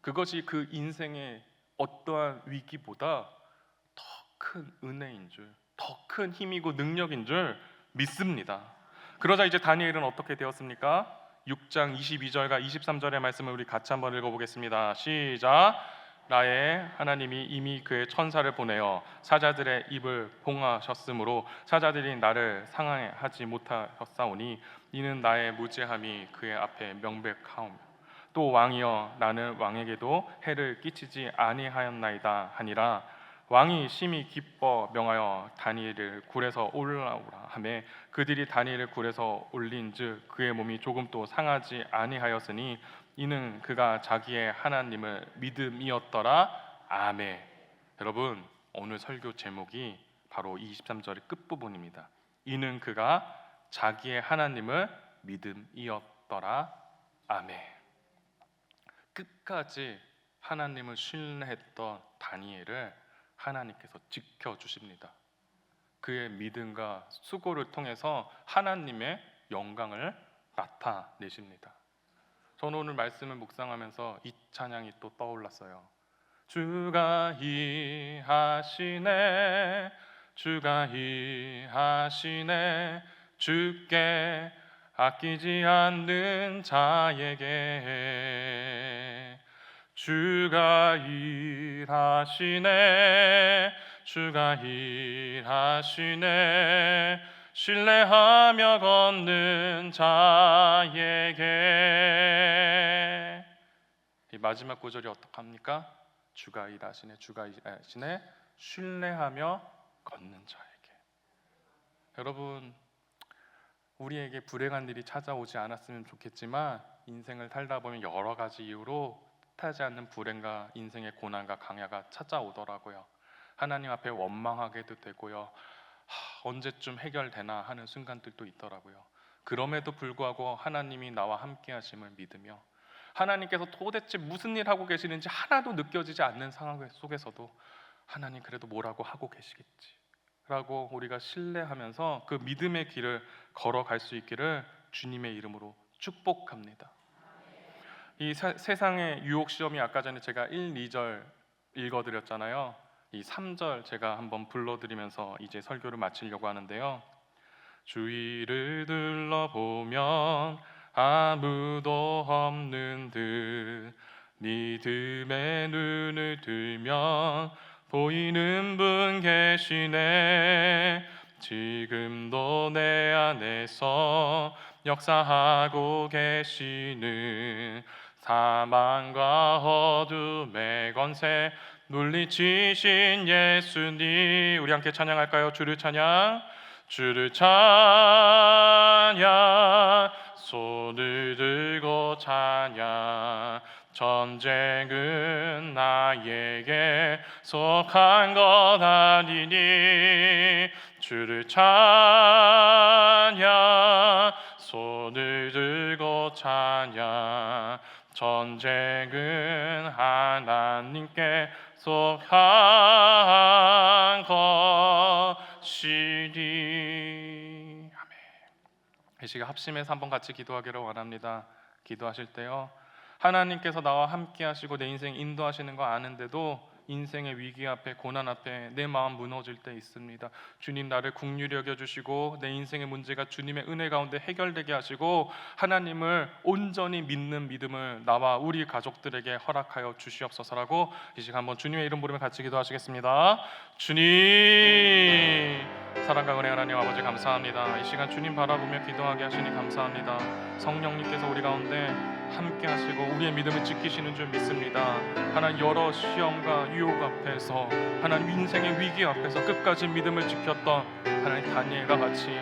그것이 그 인생의 어떠한 위기보다 더 큰 은혜인 줄, 더 큰 힘이고 능력인 줄 믿습니다. 그러자 이제 다니엘은 어떻게 되었습니까? 6장 22절과 23절의 말씀을 우리 같이 한번 읽어보겠습니다. 시작. 나의 하나님이 이미 그의 천사를 보내어 사자들의 입을 봉하셨으므로 사자들이 나를 상하지 못하였사오니 이는 나의 무죄함이 그의 앞에 명백하오며 또 왕이여 나는 왕에게도 해를 끼치지 아니하였나이다 하니라. 왕이 심히 기뻐 명하여 다니엘을 굴에서 올라오라 하매 그들이 다니엘을 굴에서 올린즉 그의 몸이 조금도 상하지 아니하였으니 이는 그가 자기의 하나님을 믿음이었더라. 아멘. 여러분, 오늘 설교 제목이 바로 23절의 끝부분입니다. 이는 그가 자기의 하나님을 믿음이었더라. 아멘. 끝까지 하나님을 신뢰했던 다니엘을 하나님께서 지켜주십니다. 그의 믿음과 수고를 통해서 하나님의 영광을 나타내십니다. 저는 오늘 말씀을 묵상하면서 이 찬양이 또 떠올랐어요. 주가 이하시네, 주가 이하시네, 주께 아끼지 않는 자에게. 주가 일하시네, 주가 일하시네, 신뢰하며 걷는 자에게. 이 마지막 구절이 어떡합니까? 주가 일하시네, 주가 일하시네, 신뢰하며 걷는 자에게. 여러분, 우리에게 불행한 일이 찾아오지 않았으면 좋겠지만 인생을 살다 보면 여러 가지 이유로 뜻하지 않는 불행과 인생의 고난과 강야가 찾아오더라고요. 하나님 앞에 원망하게도 되고요. 언제쯤 해결되나 하는 순간들도 있더라고요. 그럼에도 불구하고 하나님이 나와 함께 하심을 믿으며 하나님께서 도대체 무슨 일 하고 계시는지 하나도 느껴지지 않는 상황 속에서도 하나님 그래도 뭐라고 하고 계시겠지 라고 우리가 신뢰하면서 그 믿음의 길을 걸어갈 수 있기를 주님의 이름으로 축복합니다. 이 세상의 유혹 시험이 아까 전에 제가 1, 2절 읽어드렸잖아요. 이 3절 제가 한번 불러드리면서 이제 설교를 마치려고 하는데요. 주위를 둘러보면 아무도 없는 듯 믿음의 눈을 들면 보이는 분 계시네. 지금도 내 안에서 역사하고 계시는 사망과 어둠의 권세 물리치신 예수님. 우리 함께 찬양할까요? 주를 찬양, 주를 찬양, 손을 들고 찬양. 전쟁은 나에게 속한 것 아니니 주를 찬양, 손을 들고 찬양. 전쟁은 하나님께 속한 것이니. 아멘. 이 시간 합심해서 한번 같이 기도하기를 원합니다. 기도하실 때요, 하나님께서 나와 함께 하시고 내 인생 인도하시는 거 아는데도 인생의 위기 앞에, 고난 앞에 내 마음 무너질 때 있습니다. 주님, 나를 긍휼히 여겨주시고 내 인생의 문제가 주님의 은혜 가운데 해결되게 하시고 하나님을 온전히 믿는 믿음을 나와 우리 가족들에게 허락하여 주시옵소서라고 이 시간 한번 주님의 이름 부르며 같이 기도하시겠습니다. 주님, 사랑과 은혜 하나님 아버지 감사합니다. 이 시간 주님 바라보며 기도하게 하시니 감사합니다. 성령님께서 우리 가운데 함께 하시고 우리의 믿음을 지키시는 줄 믿습니다. 하나님, 여러 시험과 유혹 앞에서, 하나님 인생의 위기 앞에서 끝까지 믿음을 지켰던 하나님 다니엘과 같이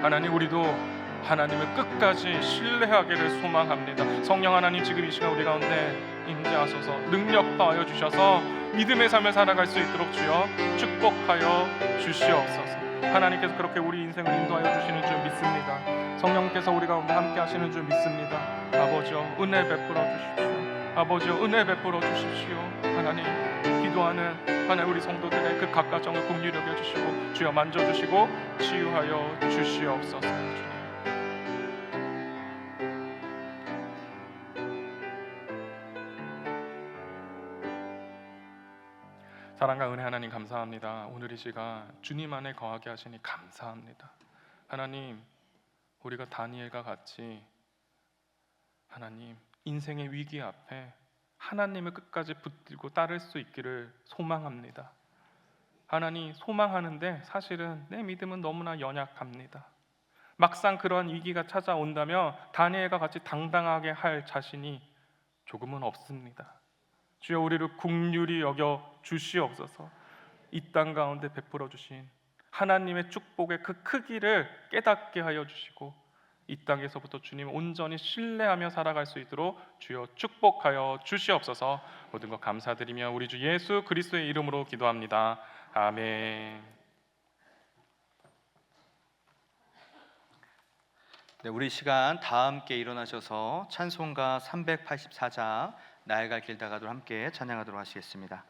하나님, 우리도 하나님을 끝까지 신뢰하기를 소망합니다. 성령 하나님, 지금 이 시간 우리 가운데 임재하소서, 능력 더하여 주셔서 믿음의 삶을 살아갈 수 있도록 주여 축복하여 주시옵소서. 하나님께서 그렇게 우리 인생을 인도하여 주시는 줄 믿습니다. 성령께서 우리 가운데 함께 하시는 줄 믿습니다. 아버지여, 은혜 베풀어 주십시오. 아버지여, 은혜 베풀어 주십시오. 하나님, 기도하는 하나님 우리 성도들의 그 각 가정을 긍휼히 여겨 주시고 주여 만져주시고 치유하여 주시옵소서. 주님, 사랑과 은혜 하나님 감사합니다. 오늘 이 시간 주님 안에 거하게 하시니 감사합니다. 하나님, 우리가 다니엘과 같이 하나님 인생의 위기 앞에 하나님을 끝까지 붙들고 따를 수 있기를 소망합니다. 하나님, 소망하는데 사실은 내 믿음은 너무나 연약합니다. 막상 그런 위기가 찾아온다면 다니엘과 같이 당당하게 할 자신이 조금은 없습니다. 주여, 우리를 긍휼히 여겨 주시옵소서. 이 땅 가운데 베풀어 주신 하나님의 축복의 그 크기를 깨닫게 하여 주시고 이 땅에서부터 주님 온전히 신뢰하며 살아갈 수 있도록 주여 축복하여 주시옵소서. 모든 것 감사드리며 우리 주 예수 그리스도의 이름으로 기도합니다. 아멘. 네, 우리 시간 다 함께 일어나셔서 찬송가 384자 나의 갈 길 다가도 함께 찬양하도록 하시겠습니다.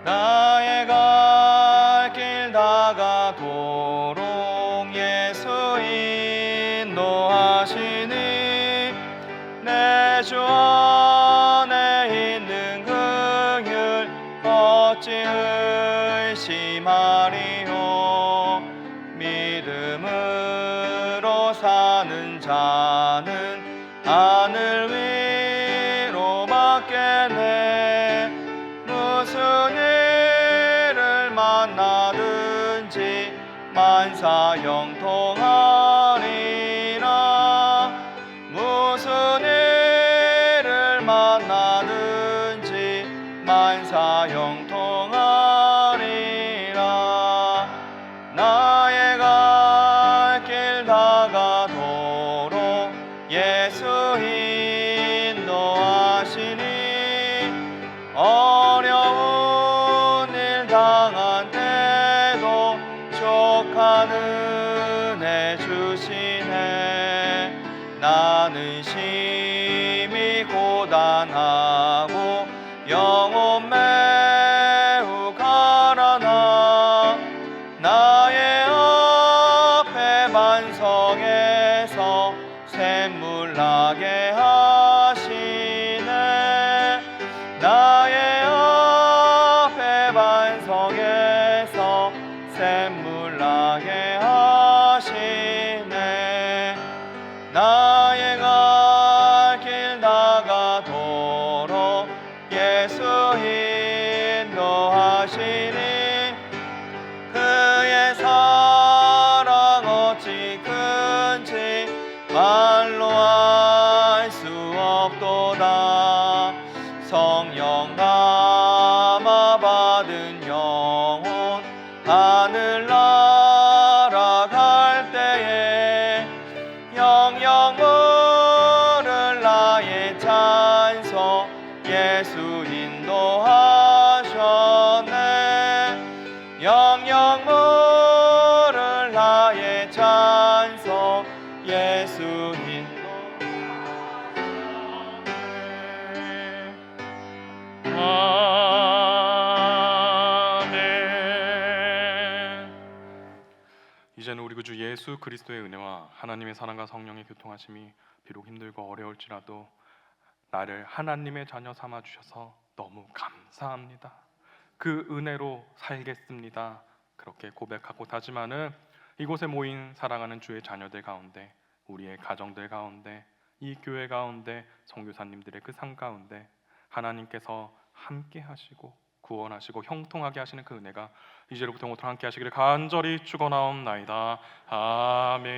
나의 갈 길 다가도록 예수 인도하시니 내 주 안에 있는 긍휼 어찌 의심하리요. 믿음으로 사는 자는 하늘 위로 받겠네. 무슨 일을 만나든지 만사 형통하리라. 무슨 일을 만나든지 만사 형통하리라. 나의 갈 길 다가도록 예수 인도하시니 어려운 일 당한 때도 족한 은혜 주시네. 나는 심히 고단하고 영혼 매우 가라나 나의 앞에 반석에서 샘물 나게 하시네. 나의 앞에 반석에서 샘물 나게 하시네. 나의 갈 길 다가도록 예수 인도하시니 그의 사랑 어찌 큰지 말로 알 수 없도다. 성령 감화 받은 영혼 하늘 날아갈 때에 영영 물을 나의 찬송 예수 인도하셨네. 영영 물을 나의 찬송 예수 인도하셨네. 아멘. 이제는 우리 구주 예수 그리스도의 은혜와 하나님의 사랑과 성령의 교통하심이 비록 힘들고 어려울지라도 나를 하나님의 자녀 삼아 주셔서 너무 감사합니다. 그 은혜로 살겠습니다. 그렇게 고백하고 다짐하는 이곳에 모인 사랑하는 주의 자녀들 가운데, 우리의 가정들 가운데, 이 교회 가운데, 선교사님들의 그 삶 가운데 하나님께서 함께 하시고 구원하시고 형통하게 하시는 그 은혜가 이제로부터 영원토록 함께 하시기를 간절히 축원하옵나이다. 아멘.